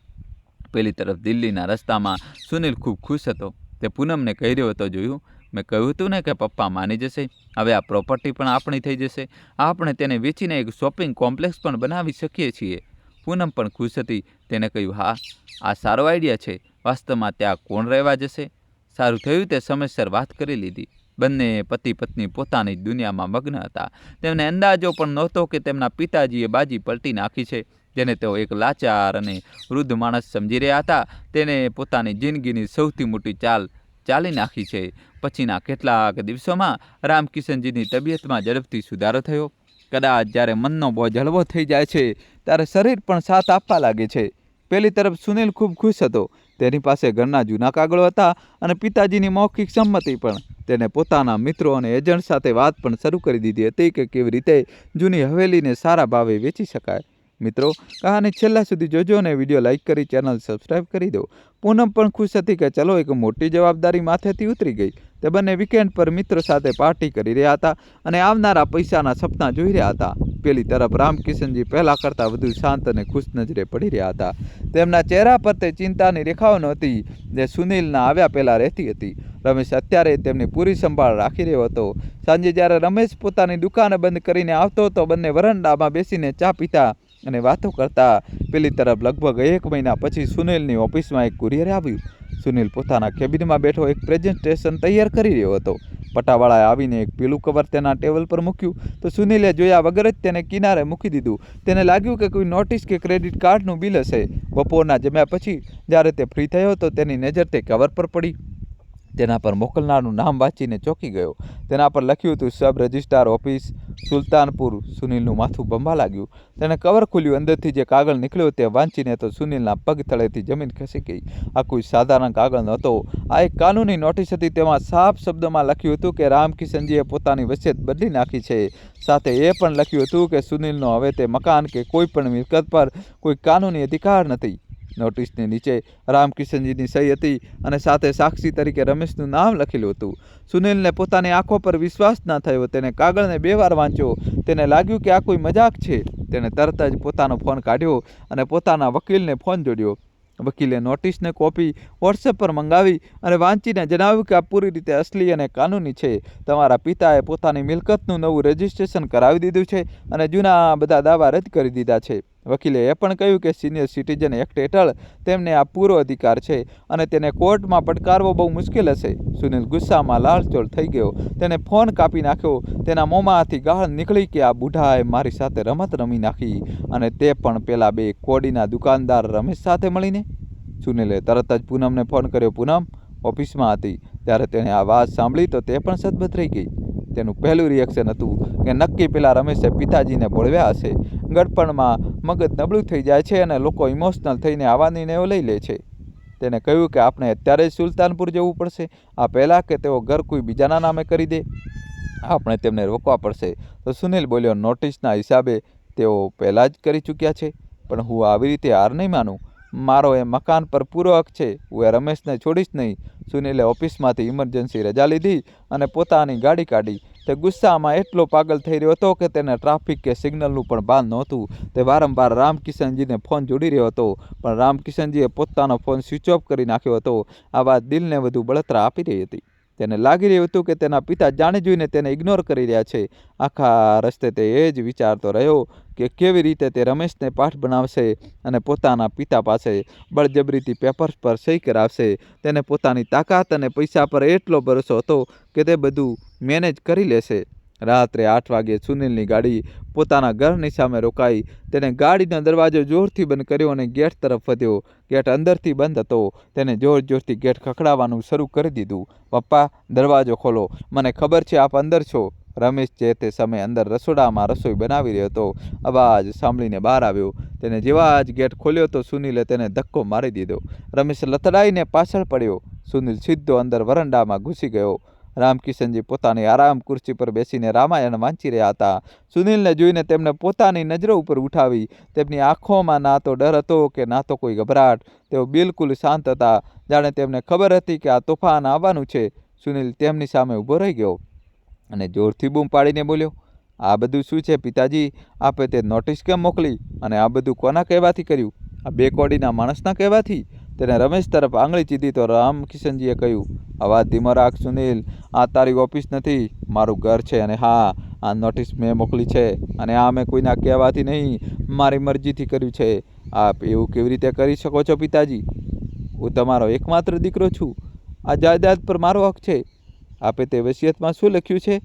પેલી તરફ દિલ્હીના રસ્તામાં સુનિલ ખૂબ ખુશ હતો. તે પૂનમને કહી રહ્યો હતો, જોયું, મેં કહ્યું હતું ને કે પપ્પા માની જશે. હવે આ પ્રોપર્ટી પણ આપણી થઈ જશે. આપણે તેને વેચીને એક શોપિંગ કોમ્પ્લેક્સ પણ બનાવી શકીએ છીએ. પૂનમ પણ ખુશ હતી. તેને કહ્યું, હા, આ સારો આઈડિયા છે. વાસ્તવમાં ત્યાં કોણ રહેવા જશે? સારું થયું તે સમયસર વાત કરી લીધી. બંને પતિ પત્ની પોતાની દુનિયામાં મગ્ન હતા. તેમને અંદાજો પણ નહોતો કે તેમના પિતાજીએ બાજી પલટી નાખી છે. જેને તેઓ એક લાચાર અને વૃદ્ધ માણસ સમજી રહ્યા હતા, તેને પોતાની જિંદગીની સૌથી મોટી ચાલ ચાલી નાખી છે. પછીના કેટલાક દિવસોમાં રામકિશનજીની તબિયતમાં ઝડપથી સુધારો થયો. કદાચ જ્યારે મનનો બોજ હળવો થઈ જાય છે ત્યારે શરીર પણ સાથ આપવા લાગે છે. પેલી તરફ સુનિલ ખૂબ ખુશ હતો. તેની પાસે ઘરના જૂના કાગળો હતા અને પિતાજીની મૌખિક સંમતિ પણ. તેને પોતાના મિત્રો અને એજન્ટ સાથે વાત પણ શરૂ કરી દીધી હતી કે કેવી રીતે જૂની હવેલીને સારા ભાવે વેચી શકાય. મિત્રો, કહાની છેલ્લા સુધી જોજો અને વિડીયો લાઇક કરી ચેનલ સબસ્ક્રાઈબ કરી દો. પૂનમ પણ ખુશ હતી કે ચલો, એક મોટી જવાબદારી માથેથી ઉતરી ગઈ. તે બંને વીકેન્ડ પર મિત્રો સાથે પાર્ટી કરી રહ્યા હતા અને આવનારા પૈસાના સપના જોઈ રહ્યા હતા. પેલી તરફ રામકિશનજી પહેલાં કરતાં વધુ શાંત અને ખુશ નજરે પડી રહ્યા હતા. તેમના ચહેરા પર તે ચિંતાની રેખાઓ નહોતી જે સુનિલના આવ્યા પહેલાં રહેતી હતી. રમેશ અત્યારે તેમની પૂરી સંભાળ રાખી રહ્યો હતો. સાંજે જ્યારે રમેશ પોતાની દુકાન બંધ કરીને આવતો તો બંને વરંડામાં બેસીને ચા પીતા અને વાતો કરતા. પેલી તરફ લગભગ 1 મહિના પછી સુનિલની ઓફિસમાં એક કુરિયર આવ્યું. સુનિલ પોતાના કેબિનમાં બેઠો એક પ્રેઝન્ટેશન તૈયાર કરી રહ્યો હતો. પટાવાળાએ આવીને એક પીળું કવર તેના ટેબલ પર મૂક્યું તો સુનિલે જોયા વગર જ તેને કિનારે મૂકી દીધું. તેને લાગ્યું કે કોઈ નોટિસ કે ક્રેડિટ કાર્ડનું બિલ હશે. બપોરના જમ્યા પછી જ્યારે તે ફ્રી થયો તો તેની નજર તે કવર પર પડી. તેના પર મોકલનારનું નામ વાંચીને ચોંકી ગયો. તેના પર લખ્યું હતું, સબ રજિસ્ટ્રાર ઓફિસ, સુલતાનપુર. સુનિલનું માથું ભંબા લાગ્યું. તેણે કવર ખોલ્યું. અંદરથી જે કાગળ નીકળ્યો તે વાંચીને તો સુનિલના પગ તળેથી જમીન ખસી ગઈ. આ કોઈ સાધારણ કાગળ નહોતો. આ એક કાનૂની નોટિસ હતી. તેમાં સાફ શબ્દોમાં લખ્યું હતું કે રામકિશનજીએ પોતાની વસિયત બદલી નાખી છે. સાથે એ પણ લખ્યું હતું કે સુનિલનો હવે તે મકાન કે કોઈ પણ મિલકત પર કોઈ કાનૂની અધિકાર નથી. નોટિસની નીચે રામકિશનજીની સહી હતી અને સાથે સાક્ષી તરીકે રમેશનું નામ લખેલું હતું. સુનિલને પોતાની આંખો પર વિશ્વાસ ન થયો. તેને કાગળને 2 વાર વાંચ્યો. તેને લાગ્યું કે આ કોઈ મજાક છે. તેણે તરત જ પોતાનો ફોન કાઢ્યો અને પોતાના વકીલને ફોન જોડ્યો. વકીલે નોટિસને કોપી વોટ્સએપ પર મંગાવી અને વાંચીને જણાવ્યું કે આ પૂરી રીતે અસલી અને કાનૂની છે. તમારા પિતાએ પોતાની મિલકતનું નવું રજિસ્ટ્રેશન કરાવી દીધું છે અને જૂના બધા દાવા રદ કરી દીધા છે. વકીલે એ પણ કહ્યું કે સિનિયર સિટીઝન એક્ટ હેઠળ તેમને આ પૂરો અધિકાર છે અને તેને કોર્ટમાં પડકારવો બહુ મુશ્કેલ હશે. સુનિલ ગુસ્સામાં લાલચોળ થઈ ગયો. તેને ફોન કાપી નાખ્યો. તેના મોંમાંથી ગાળ નીકળી કે આ બુઢાએ મારી સાથે રમત રમી નાખી, અને તે પણ પેલા બે કોડીના દુકાનદાર રમેશ સાથે મળીને. સુનિલે તરત જ પૂનમને ફોન કર્યો. પૂનમ ઓફિસમાં હતી ત્યારે તેણે આ વાત સાંભળી તો તે પણ સદબત રહી ગઈ. તેનું પહેલું રિએક્શન હતું કે નક્કી પેલા રમેશે પિતાજીને બોળવ્યા હશે. ગડપણમાં મગજ નબળું થઈ જાય છે અને લોકો ઇમોશનલ થઈને આવા નિર્ણયો લઈ લે છે. તેને કહ્યું કે આપણે અત્યારે જ સુલતાનપુર જવું પડશે, આ પહેલાં કે તેઓ ઘર કોઈ બીજાના નામે કરી દે. આપણે તેમને રોકવા પડશે. તો સુનિલ બોલ્યો, નોટિસના હિસાબે તેઓ પહેલાં જ કરી ચૂક્યા છે, પણ હું આવી રીતે હાર નહીં માનું. મારો એ મકાન પર પૂરો હક છે. હું એ રમેશને છોડીશ નહીં. સુનિલે ઓફિસમાંથી ઇમરજન્સી રજા લીધી અને પોતાની ગાડી કાઢી. તે ગુસ્સામાં એટલો પાગલ થઈ રહ્યો હતો કે તેને ટ્રાફિક કે સિગ્નલનું પણ ભાન નહોતું. તે વારંવાર રામકિશનજીને ફોન જોડી રહ્યો હતો, પણ રામકિશનજીએ પોતાનો ફોન સ્વિચ ઓફ કરી નાખ્યો હતો. આ વાત દિલને વધુ બળતરા આપી રહી હતી. તેને લાગી રહ્યું હતું કે તેના પિતા જાણી જોઈને તેને ઇગ્નોર કરી રહ્યા છે. આખા રસ્તે તે એ જ વિચારતો રહ્યો કે કેવી રીતે તે રમેશને પાઠ બનાવશે અને પોતાના પિતા પાસે બળજબરીથી પેપર્સ પર સહી કરાવશે. તેને પોતાની તાકાત અને પૈસા પર એટલો ભરોસો હતો કે તે બધું મેનેજ કરી લેશે. રાત્રે 8 વાગ્યે સુનિલની ગાડી પોતાના ઘરની સામે રોકાઈ. તેને ગાડીનો દરવાજો જોરથી બંધ કર્યો અને ગેટ તરફ વધ્યો. ગેટ અંદરથી બંધ હતો. તેને જોરથી ગેટ ખખડાવવાનું શરૂ કરી દીધું. પપ્પા, દરવાજો ખોલો, મને ખબર છે આપ અંદર છો. રમેશ જે તે સમયે અંદર રસોડામાં રસોઈ બનાવી રહ્યો હતો. અવાજ સાંભળીને બહાર આવ્યો. તેને જેવા જ ગેટ ખોલ્યો તો સુનિલે તેને ધક્કો મારી દીધો. રમેશ લથડાઈને પાછળ પડ્યો. સુનિલ સીધો અંદર વરંડામાં ઘૂસી ગયો. રામકિશનજી પોતાની આરામ ખુરશી પર બેસીને રામાયણ વાંચી રહ્યા હતા. સુનિલને જોઈને તેમણે પોતાની નજરો ઉપર ઉઠાવી. તેમની આંખોમાં ના તો ડર હતો કે ના તો કોઈ ગભરાટ. તેઓ બિલકુલ શાંત હતા, જાણે તેમને ખબર હતી કે આ તોફાન આવવાનું છે. સુનિલ તેમની સામે ઊભો રહી ગયો અને જોરથી બૂમ પાડીને બોલ્યો, આ બધું શું છે પિતાજી? આપે તે નોટિસ કેમ મોકલી અને આ બધું કોના કહેવાથી કર્યું? આ બે કોડીના માણસના કહેવાથી? તેને રમેશ તરફ આંગળી ચીધી તો રામકિશનજીએ કહ્યું, અવાજ ધીમો રાખ સુનિલ, આ તારી ઓફિસ નથી, મારું ઘર છે. અને હા, આ નોટિસ મેં મોકલી છે અને આ મેં કોઈના કહેવાથી નહીં, મારી મરજીથી કર્યું છે. આપ એવું કેવી રીતે કરી શકો છો પિતાજી? હું તમારો એકમાત્ર દીકરો છું. આ જાયદાદ પર મારો હક છે. આપે તે વસિયતમાં શું લખ્યું છે?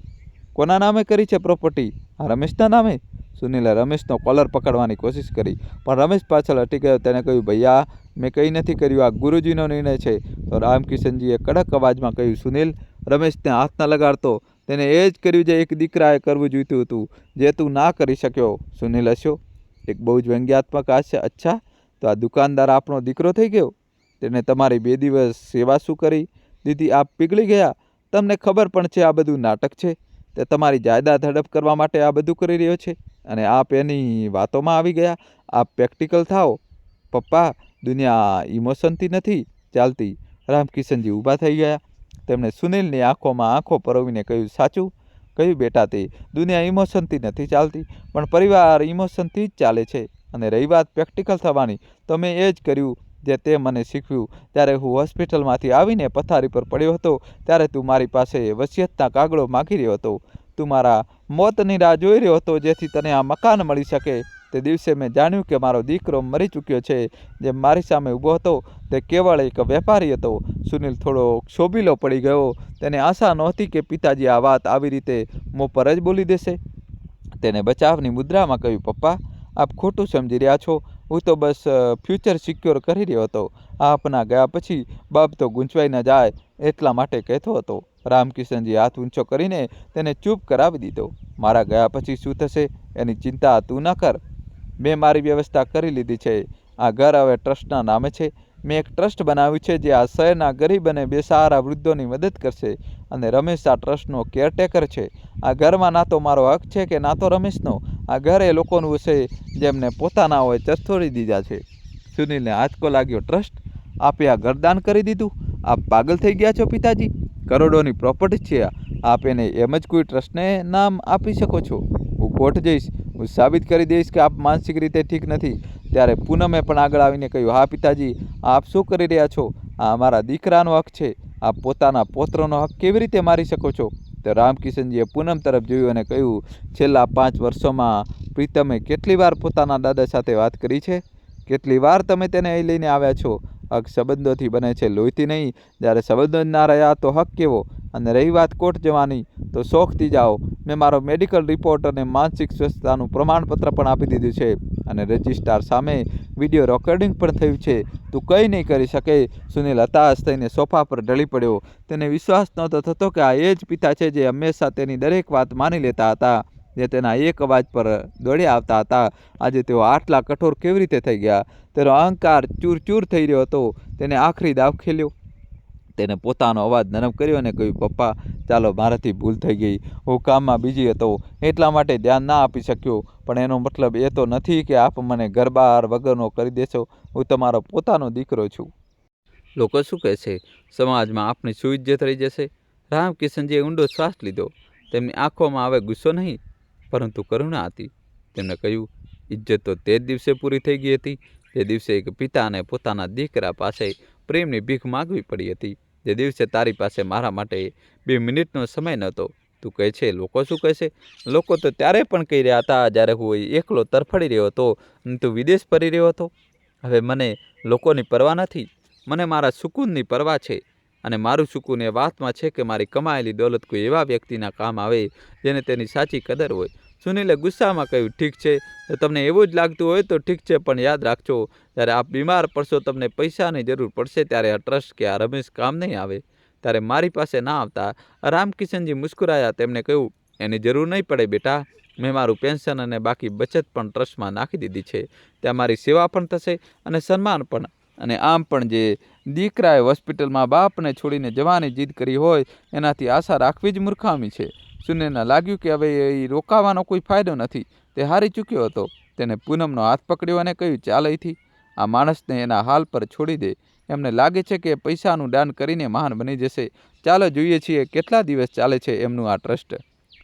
કોના નામે કરી છે પ્રોપર્ટી? આ રમેશના નામે? સુનિલે રમેશનો કોલર પકડવાની કોશિશ કરી, પણ રમેશ પાછળ હટી ગયો. તેને કહ્યું, ભૈયા, મેં કંઈ નથી કર્યું, આ ગુરુજીનો નિર્ણય છે. તો રામકિશનજીએ કડક અવાજમાં કહ્યું, સુનિલ, રમેશને હાથ ન લગાડતો. તેને એ જ કર્યું જે એક દીકરાએ કરવું જોઈતું હતું, જે તું ના કરી શક્યો. સુનિલ હસ્યો. એક બહુ જ વ્યંગ્યાત્મક હાસ્ય. અચ્છા, તો આ દુકાનદાર આપણો દીકરો થઈ ગયો? તેને તમારી 2 દિવસ સેવા શું કરી દીધી? આપ પીગળી ગયા. તમને ખબર પણ છે આ બધું નાટક છે. તે તમારી જાયદાદ હડપ કરવા માટે આ બધું કરી રહ્યો છે અને આપ એની વાતોમાં આવી ગયા. આપ પ્રેક્ટિકલ થાઓ. પપ્પા, દુનિયા ઇમોશનથી નથી ચાલતી. રામકિશનજી ઊભા થઈ ગયા. તેમણે સુનિલની આંખોમાં આંખો પરોવીને કહ્યું, સાચું કહ્યું બેટા, તે દુનિયા ઇમોશનથી નથી ચાલતી, પણ પરિવાર ઇમોશનથી જ ચાલે છે. અને રહી વાત પ્રેક્ટિકલ થવાની, તો મેં એ જ કર્યું જે તે મને શીખવ્યું. ત્યારે હું હોસ્પિટલમાંથી આવીને પથારી પર પડ્યો હતો ત્યારે તું મારી પાસે વસિયતના કાગળો માગી રહ્યો હતો. તું મારા મોતની રાહ જોઈ રહ્યો હતો જેથી તને આ મકાન મળી શકે. તે દિવસે મેં જાણ્યું કે મારો દીકરો મરી ચૂક્યો છે. જે મારી સામે ઊભો હતો તે કેવળ એક વેપારી હતો. સુનિલ થોડો ક્ષોભીલો પડી ગયો. તેને આશા નહોતી કે પિતાજી આ વાત આવી રીતે મોં પર જ બોલી દેશે. તેને બચાવની મુદ્રામાં કહ્યું, પપ્પા, આપ ખોટું સમજી રહ્યા છો. હું તો બસ ફ્યુચર સિક્યોર કરી રહ્યો હતો. આપના ગયા પછી બાબતો ગૂંચવાઈ ન જાય એટલા માટે કહેતો હતો. રામકિશનજી હાથ ઊંચો કરીને તેને ચૂપ કરાવી દીધો. મારા ગયા પછી શું થશે એની ચિંતા તું ન કર. મેં મારી વ્યવસ્થા કરી લીધી છે. આ ઘર હવે ટ્રસ્ટના નામે છે. મેં એક ટ્રસ્ટ બનાવ્યું છે જે આ શહેરના ગરીબ અને બેસહારા વૃદ્ધોની મદદ કરશે અને રમેશ આ ટ્રસ્ટનો કેરટેકર છે. આ ઘરમાં ના તો મારો હક છે કે ના તો રમેશનો. આ ઘર એ લોકોનું હશે જેમને પોતાના હોય ચરથોડી દીધા છે. સુનિલને આંચકો લાગ્યો. ટ્રસ્ટ? આપે આ ઘરદાન કરી દીધું? આપ પાગલ થઈ ગયા છો પિતાજી? કરોડોની પ્રોપર્ટી છે. આપ એને એમ જ કોઈ ટ્રસ્ટને નામ આપી શકો છો? હું કોર્ટ જઈશ. હું સાબિત કરી દઈશ કે આપ માનસિક રીતે ઠીક નથી. ત્યારે પૂનમે પણ આગળ આવીને કહ્યું, હા પિતાજી, આપ શું કરી રહ્યા છો? આ અમારા દીકરાનો હક છે. આપ પોતાના પૌત્રનો હક કેવી રીતે મારી શકો છો? તો રામકિશનજીએ પૂનમ તરફ જોયું અને કહ્યું, છેલ્લા 5 વર્ષોમાં પ્રીતમે કેટલી વાર પોતાના દાદા સાથે વાત કરી છે? કેટલી વાર તમે તેને અહીં લઈને આવ્યા છો? હક સંબંધોથી બને છે, લોહીથી નહીં. જ્યારે સંબંધો જ ના રહ્યા તો હક કેવો? અને રહી વાત કોર્ટ જવાની, તો શોખથી જાઓ. મેં મારો મેડિકલ રિપોર્ટ અને માનસિક સ્વસ્થતાનું પ્રમાણપત્ર પણ આપી દીધું છે અને રજિસ્ટ્રાર સામે વિડીયો રેકોર્ડિંગ પણ થયું છે. તું કંઈ નહીં કરી શકે. સુનિલ હતાશ થઈને સોફા પર ઢળી પડ્યો. તેને વિશ્વાસ નહોતો થતો કે આ એ જ પિતા છે જે હંમેશા તેની દરેક વાત માની લેતા હતા, જે તેના એક અવાજ પર દોડી આવતા હતા. આજે તેઓ આટલા કઠોર કેવી રીતે થઈ ગયા? તેનો અહંકાર ચૂરચૂર થઈ રહ્યો હતો. તેને આખરી દાવ ખેલ્યો. તેને પોતાનો અવાજ નરમ કર્યો અને કહ્યું, પપ્પા, ચાલો, મારાથી ભૂલ થઈ ગઈ. હું કામમાં બીજી હતો, એટલા માટે ધ્યાન ના આપી શક્યો. પણ એનો મતલબ એ તો નથી કે આપ મને ઘર-બહાર વગરનો કરી દેશો. હું તમારો પોતાનો દીકરો છું. લોકો શું કહેશે? સમાજમાં આપણી શું ઇજ્જત રહી જશે? રામકિશનજીએ ઊંડો શ્વાસ લીધો. તેમની આંખોમાં હવે ગુસ્સો નહીં, પરંતુ કરુણા હતી. તેમણે કહ્યું, ઇજ્જત તો તે જ દિવસે પૂરી થઈ ગઈ હતી જે દિવસે એક પિતાને પોતાના દીકરા પાસે પ્રેમની ભીખ માગવી પડી હતી. જે દિવસે તારી પાસે મારા માટે 2 મિનિટનો સમય નહોતો. તું કહે છે લોકો શું કહેશે? લોકો તો ત્યારે પણ કહી રહ્યા હતા જ્યારે હું એકલો તરફડી રહ્યો હતો અને તું વિદેશ ફરી રહ્યો હતો. હવે મને લોકોની પરવા નથી. મને મારા સુકૂનની પરવા છે. અને મારું સુકૂન એ વાતમાં છે કે મારી કમાયેલી દોલત કોઈ એવા વ્યક્તિના કામ આવે જેને તેની સાચી કદર હોય. સુનિલે ગુસ્સામાં કહ્યું, ઠીક છે, જો તમને એવું જ લાગતું હોય તો ઠીક છે, પણ યાદ રાખજો, જ્યારે આપ બીમાર પડશો, તમને પૈસાની જરૂર પડશે, ત્યારે આ ટ્રસ્ટ કે આ રમેશ કામ નહીં આવે. ત્યારે મારી પાસે ના આવતા. રામકિશનજી મુસ્કુરાયા. તેમણે કહ્યું, એની જરૂર નહીં પડે બેટા. મેં મારું પેન્શન અને બાકી બચત પણ ટ્રસ્ટમાં નાખી દીધી છે. ત્યાં મારી સેવા પણ થશે અને સન્માન પણ. અને આમ પણ જે દીકરાએ હોસ્પિટલમાં બાપને છોડીને જવાની જીદ કરી હોય, એનાથી આશા રાખવી જ મૂર્ખામી છે. સુનિલને લાગ્યું કે હવે એ રોકાવાનો કોઈ ફાયદો નથી. તે હારી ચૂક્યો હતો. તેને પૂનમનો હાથ પકડ્યો અને કહ્યું, ચાલ અહીંથી. આ માણસને એના હાલ પર છોડી દે. એમને લાગે છે કે પૈસાનું દાન કરીને મહાન બની જશે. ચાલો જોઈએ છીએ કેટલા દિવસ ચાલે છે એમનું આ ટ્રસ્ટ.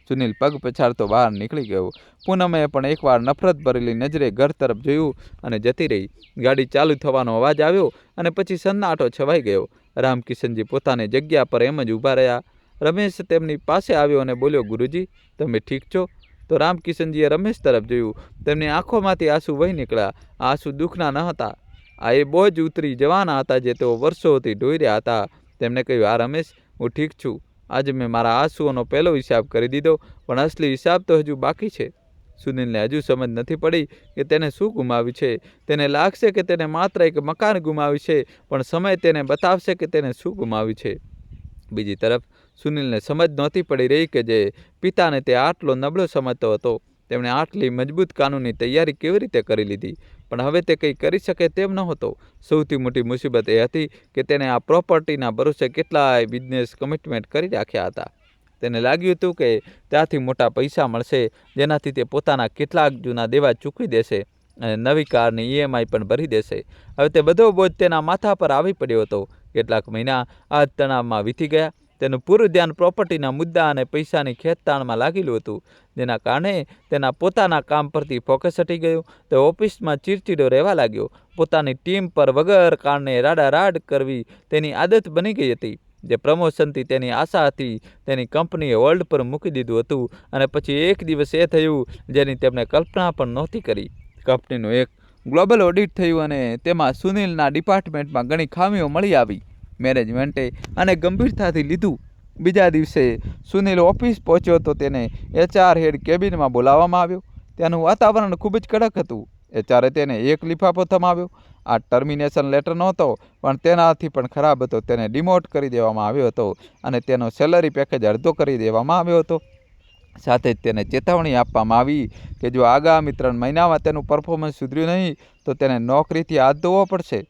સુનિલ પગ પછાડતો બહાર નીકળી ગયો. પૂનમે પણ એકવાર નફરત ભરેલી નજરે ઘર તરફ જોયું અને જતી રહી. ગાડી ચાલુ થવાનો અવાજ આવ્યો અને પછી સન્નાટો છવાઈ ગયો. રામકિશનજી પોતાની જગ્યા પર એમ જ ઊભા રહ્યા. રમેશ તેમની પાસે આવ્યો અને બોલ્યો, ગુરુજી, તમે ઠીક છો? તો રામકિશનજીએ રમેશ તરફ જોયું. તેમની આંખોમાંથી આંસુ વહી નીકળ્યા. આ આંસુ દુઃખના ન હતા. આ એ બોજ ઉતરી જવાના હતા જે તેઓ વર્ષોથી ઢોઈ રહ્યા હતા. તેમણે કહ્યું, આ રમેશ, હું ઠીક છું. આજે મેં મારા આંસુઓનો પહેલો હિસાબ કરી દીધો, પણ અસલી હિસાબ તો હજુ બાકી છે. સુનિલને હજુ સમજ નથી પડી કે તેને શું ગુમાવ્યું છે. તેને લાગશે કે તેને માત્ર એક મકાન ગુમાવ્યું છે, પણ સમય તેને બતાવશે કે તેને શું ગુમાવ્યું છે. બીજી તરફ સુનિલને સમજ નહોતી પડી રહી કે જે પિતાને તે આટલો નબળો સમજતો હતો, તેમણે આટલી મજબૂત કાનૂની તૈયારી કેવી રીતે કરી લીધી. પણ હવે તે કંઈ કરી શકે તેમ નહોતો. સૌથી મોટી મુસીબત એ હતી કે તેને આ પ્રોપર્ટીના ભરોસે કેટલાય બિઝનેસ કમિટમેન્ટ કરી રાખ્યા હતા. તેને લાગ્યું હતું કે ત્યાંથી મોટા પૈસા મળશે, જેનાથી તે પોતાના કેટલાક જૂના દેવા ચૂકવી દેશે અને નવી કારની EMI પણ ભરી દેશે. હવે તે બધો બોજ તેના માથા પર આવી પડ્યો હતો. કેટલાક મહિના આ તણાવમાં વીતી ગયા. તેનું પૂરું ધ્યાન પ્રોપર્ટીના મુદ્દા અને પૈસાની ખેંચતાણમાં લાગેલું હતું, જેના કારણે તેના પોતાના કામ પરથી ફોકસ હટી ગયું. તે ઓફિસમાં ચીડચીડો રહેવા લાગ્યો. પોતાની ટીમ પર વગર કારણે રાડારાડ કરવી તેની આદત બની ગઈ હતી. જે પ્રમોશનથી તેની આશા હતી તેની કંપનીએ હોલ્ડ પર મૂકી દીધું હતું. અને પછી એક દિવસ એ થયું જેની તેમણે કલ્પના પણ નહોતી કરી. કંપનીનું એક ગ્લોબલ ઓડિટ થયું અને તેમાં સુનિલના ડિપાર્ટમેન્ટમાં ઘણી ખામીઓ મળી આવી. મેનેજમેન્ટે આને ગંભીરતાથી લીધું. બીજા દિવસે સુનિલ ઓફિસ પહોંચ્યો તો તેને HR હેડ કેબિનમાં બોલાવવામાં આવ્યો. ત્યાંનું વાતાવરણ ખૂબ જ કડક હતું. HRએ તેને એક લિફાફો થમાવ્યો. આ ટર્મિનેશન લેટર નહોતો, પણ તેનાથી પણ ખરાબ હતો. તેને ડિમોટ કરી દેવામાં આવ્યો હતો અને તેનો સેલરી પેકેજ અડધો કરી દેવામાં આવ્યો હતો. સાથે જ તેને ચેતવણી આપવામાં આવી કે જો આગામી 3 મહિનામાં તેનું પરફોર્મન્સ સુધર્યું નહીં તો તેને નોકરીથી હાથ ધોવો પડશે.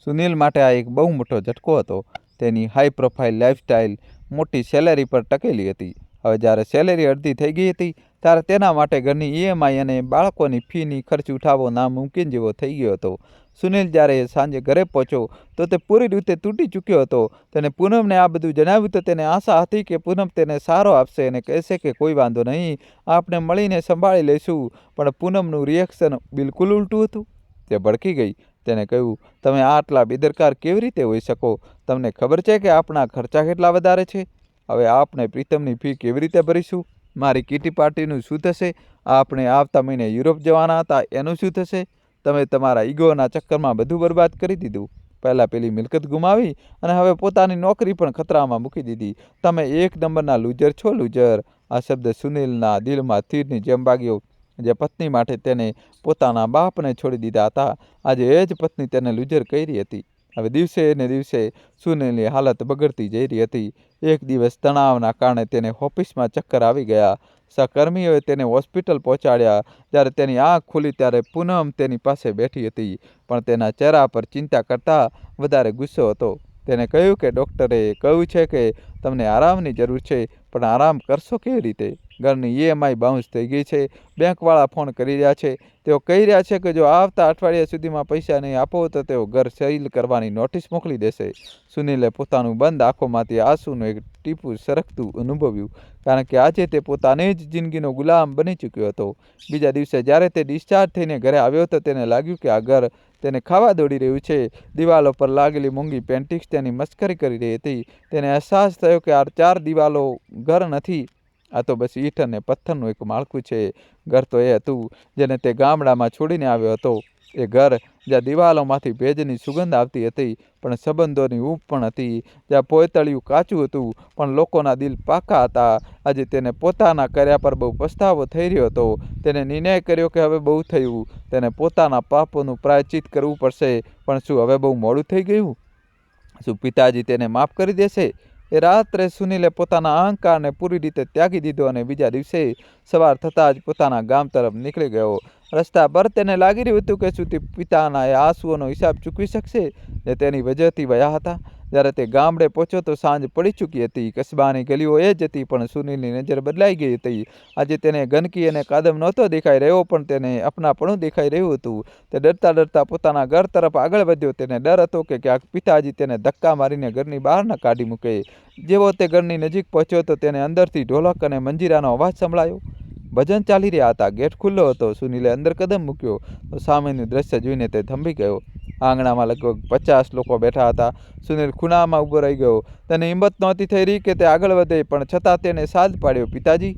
સુનિલ માટે આ એક બહુ મોટો ઝટકો હતો. તેની હાઈ પ્રોફાઇલ લાઇફસ્ટાઇલ મોટી સેલેરી પર ટકેલી હતી. હવે જ્યારે સેલેરી અડધી થઈ ગઈ હતી ત્યારે તેના માટે ઘરની EMI અને બાળકોની ફીની ખર્ચ ઉઠાવવો નામુમકિન જેવો થઈ ગયો હતો. સુનિલ જ્યારે સાંજે ઘરે પહોંચ્યો તો તે પૂરી રીતે તૂટી ચૂક્યો હતો. તેને પૂનમને આ બધું જણાવ્યું તો તેને આશા હતી કે પૂનમ તેને સારો આપશે અને કહેશે કે કોઈ વાંધો નહીં, આપણે મળીને સંભાળી લઈશું. પણ પૂનમનું રિએક્શન બિલકુલ ઉલટું હતું. તે ભડકી ગઈ. તેને કહ્યું, તમે આટલા બેદરકાર કેવી રીતે હોઈ શકો? તમને ખબર છે કે આપણા ખર્ચા કેટલા વધારે છે? હવે આપણે પ્રીતમની ફી કેવી રીતે ભરીશું? મારી કીટી પાર્ટીનું શું થશે? આપણે આવતા મહિને યુરોપ જવાના હતા, એનું શું થશે? તમે તમારા ઈગોના ચક્કરમાં બધું બરબાદ કરી દીધું. પહેલાં પેલી મિલકત ગુમાવી અને હવે પોતાની નોકરી પણ ખતરામાં મૂકી દીધી. તમે એક નંબરના લૂઝર છો, લૂઝર. આ શબ્દ સુનિલના દિલમાં તીરની જેમ વાગ્યો. જે પત્ની માટે તેને પોતાના બાપને છોડી દીધા હતા, આજે એ જ પત્ની તેને લૂઝર કહી રહી હતી. હવે દિવસે ને દિવસે સુનિલની હાલત બગડતી જઈ રહી હતી. એક દિવસ તણાવના કારણે તેને ઓફિસમાં ચક્કર આવી ગયા. સહકર્મીઓએ તેને હોસ્પિટલ પહોંચાડ્યા. જ્યારે તેની આંખ ખુલી ત્યારે પૂનમ તેની પાસે બેઠી હતી, પણ તેના ચહેરા પર ચિંતા કરતાં વધારે ગુસ્સો હતો. તેને કહ્યું કે ડૉક્ટરે કહ્યું છે કે તમને આરામની જરૂર છે, પણ આરામ કરશો કેવી રીતે? ઘરની EMI બાઉન્સ થઈ ગઈ છે, બેંકવાળા ફોન કરી રહ્યા છે. તેઓ કહી રહ્યા છે કે જો આવતા અઠવાડિયા સુધીમાં પૈસા નહીં આપો તો તેઓ ઘર સીલ કરવાની નોટિસ મોકલી દેશે. સુનિલે પોતાનું બંધ આંખોમાંથી આંસુનું એક ટીપું સરકતું અનુભવ્યું, કારણ કે આજે તે પોતાની જ જિંદગીનો ગુલામ બની ચૂક્યો હતો. બીજા દિવસે જ્યારે તે ડિસ્ચાર્જ થઈને ઘરે આવ્યો તો તેને લાગ્યું કે આ ઘર તેને ખાવા દોડી રહ્યું છે. દિવાલો પર લાગેલી મોંઘી પેન્ટિંગ્સ તેની મસ્કરી કરી રહી હતી. તેને અહેસાસ થયો કે આ 4 દિવાલો ઘર નથી, આ તો બસ ઈંટ અને પથ્થરનું એક માળખું છે. ઘર તો એ હતું જેને તે ગામડામાં છોડીને આવ્યો હતો. એ ઘર જ્યાં દિવાલોમાંથી ભેજની સુગંધ આવતી હતી, પણ સંબંધોની ઊંઘ પણ હતી. જ્યાં પોયતળિયું કાચું હતું, પણ લોકોના દિલ પાકા હતા. આજે તેને પોતાના કર્યા પર બહુ પસ્તાવો થઈ રહ્યો હતો. તેને નિર્ણય કર્યો કે હવે બહુ થયું. તેને પોતાના પાપોનું પ્રાયશ્ચિત કરવું પડશે. પણ શું હવે બહુ મોડું થઈ ગયું? શું પિતાજી તેને માફ કરી દેશે? એ રાત્રે સુનિલે પોતાના અહંકારને પૂરી રીતે ત્યાગી દીધો અને બીજા દિવસે સવાર થતાં જ પોતાના ગામ તરફ નીકળી ગયો. રસ્તા પર તેને લાગી રહ્યું હતું કે શું તે પિતાના એ આંસુઓનો હિસાબ ચૂકવી શકશે જે તેની વજહથી વયા હતા. જ્યારે તે ગામડે પહોંચ્યો તો સાંજ પડી ચૂકી હતી. કસ્બાની ગલીઓ એ જ હતી, પણ સુનિલની નજર બદલાઈ ગઈ હતી. આજે તેને ગંદકી અને કાદવ નહોતો દેખાઈ રહ્યો, પણ તેને અપનાપણું દેખાઈ રહ્યું હતું. તે ડરતા ડરતા પોતાના ઘર તરફ આગળ વધ્યો. તેને ડર હતો કે ક્યાંક પિતાજી તેને ધક્કા મારીને ઘરની બહાર ન કાઢી મૂકે. જેવો તે ઘરની નજીક પહોંચ્યો તો તેને અંદરથી ઢોલક અને મંજીરાનો અવાજ સંભળાયો. ભજન ચાલી રહ્યા હતા. ગેટ ખુલ્લો હતો. સુનિલે અંદર કદમ મૂક્યો તો સામેનું દ્રશ્ય જોઈને તે થંભી ગયો. આંગણામાં લગભગ 50 લોકો બેઠા હતા. સુનિલ ખૂણામાં ઊભો રહી ગયો. તેને હિંમત નહોતી થઈ રહી કે તે આગળ વધે, પણ છતાં તેને સાદ પાડ્યો, પિતાજી.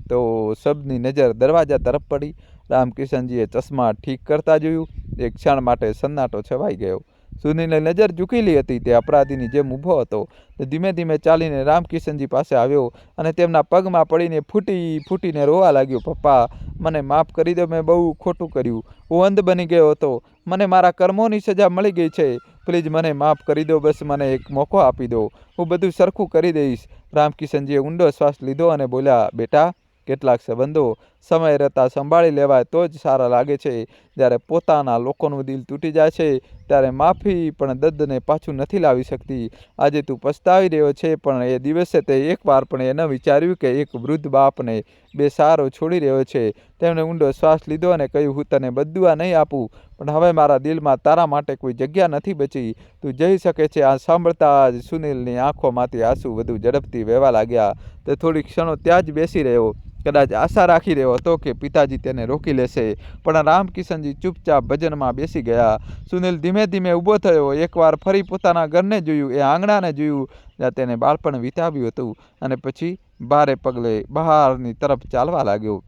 તો સબની નજર દરવાજા તરફ પડી. રામકિશનજીએ ચશ્મા ઠીક કરતા જોયું. એક ક્ષણ માટે સન્નાટો છવાઈ ગયો. સુનિલની નજર ઝૂકેલી હતી. તે અપરાધીની જેમ ઊભો હતો. તે ધીમે ધીમે ચાલીને રામકિશનજી પાસે આવ્યો અને તેમના પગમાં પડીને ફૂટીને રોવા લાગ્યો. પપ્પા, મને માફ કરી દો. મેં બહુ ખોટું કર્યું. હું અંધ બની ગયો હતો. મને મારા કર્મોની સજા મળી ગઈ છે. પ્લીઝ મને માફ કરી દો. બસ મને એક મોકો આપી દો. હું બધું સરખું કરી દઈશ. રામકિશનજીએ ઊંડો શ્વાસ લીધો અને બોલ્યા, બેટા, કેટલાક સંબંધો સમય રહેતા સંભાળી લેવાય તો જ સારા લાગે છે. જ્યારે પોતાના લોકોનું દિલ તૂટી જાય છે ત્યારે માફી પણ દર્દને પાછું નથી લાવી શકતી. આજે તું પસ્તાવી રહ્યો છે, પણ એ દિવસે તે એકવાર પણ એ ન વિચાર્યું કે એક વૃદ્ધ બાપને બેસહારો છોડી રહ્યો છે. તેમણે ઊંડો શ્વાસ લીધો અને કહ્યું, હું તને બદદુઆ નહીં આપું, પણ હવે મારા દિલમાં તારા માટે કોઈ જગ્યા નથી બચી. તું જઈ શકે છે. આ સાંભળતા જ સુનિલની આંખોમાંથી આંસુ વધુ ઝડપથી વહેવા લાગ્યા. તે થોડી ક્ષણો ત્યાં જ બેસી રહ્યો. કદાચ આશા રાખી રહ્યો હતો કે પિતાજી તેને રોકી લેશે, પણ રામકિશનજી ચૂપચાપ ભજનમાં બેસી ગયા. સુનિલ ધીમે ધીમે ઊભો થયો. એકવાર ફરી પોતાના ઘરને જોયું, એ આંગણાને જોયું જ્યાં તેને બાળપણ વિતાવ્યું હતું, અને પછી ભારે પગલે બહારની તરફ ચાલવા લાગ્યો.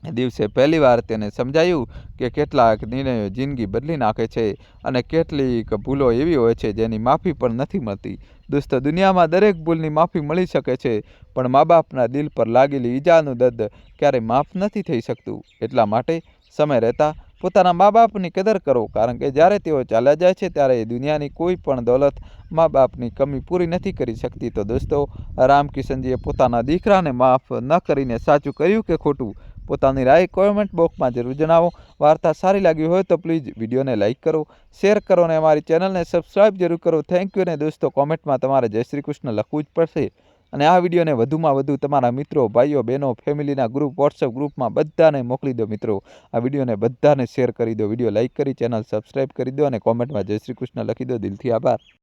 એ દિવસે પહેલીવાર તેને સમજાયું કે કેટલાક નિર્ણયો જિંદગી બદલી નાખે છે અને કેટલીક ભૂલો એવી હોય છે જેની માફી પણ નથી મળતી. દોસ્તો, દુનિયામાં દરેક ભૂલની માફી મળી શકે છે, પણ મા બાપના દિલ પર લાગેલી ઈજાનું દર્દ ક્યારેય માફ નથી થઈ શકતું. એટલા માટે સમય રહેતા પોતાના મા બાપની કદર કરો, કારણ કે જ્યારે તેઓ ચાલ્યા જાય છે ત્યારે દુનિયાની કોઈ પણ દોલત મા બાપની કમી પૂરી નથી કરી શકતી. તો દોસ્તો, રામકિશનજીએ પોતાના દીકરાને માફ ન કરીને સાચું કર્યું કે ખોટું? પોતાની રાય કોમેન્ટ બોક્સમાં જરૂર જણાવો. વાર્તા સારી લાગી હોય તો પ્લીઝ વિડીયોને લાઇક કરો, શેર કરો અને અમારી ચેનલને સબસ્ક્રાઈબ જરૂર કરો. Thank you. અને દોસ્તો, કોમેન્ટમાં તમારે જય શ્રી કૃષ્ણ લખવું જ પડશે. અને આ વિડીયોને વધુમાં વધુ તમારા મિત્રો, ભાઈઓ, બહેનો, ફેમિલીના ગ્રુપ, વોટ્સઅપ ગ્રુપમાં બધાને મોકલી દો. મિત્રો, આ વિડીયોને બધાને શેર કરી દો. વિડીયો લાઇક કરી ચેનલ સબસ્ક્રાઈબ કરી દો અને કોમેન્ટમાં જય શ્રી કૃષ્ણ લખી દો. દિલથી આભાર.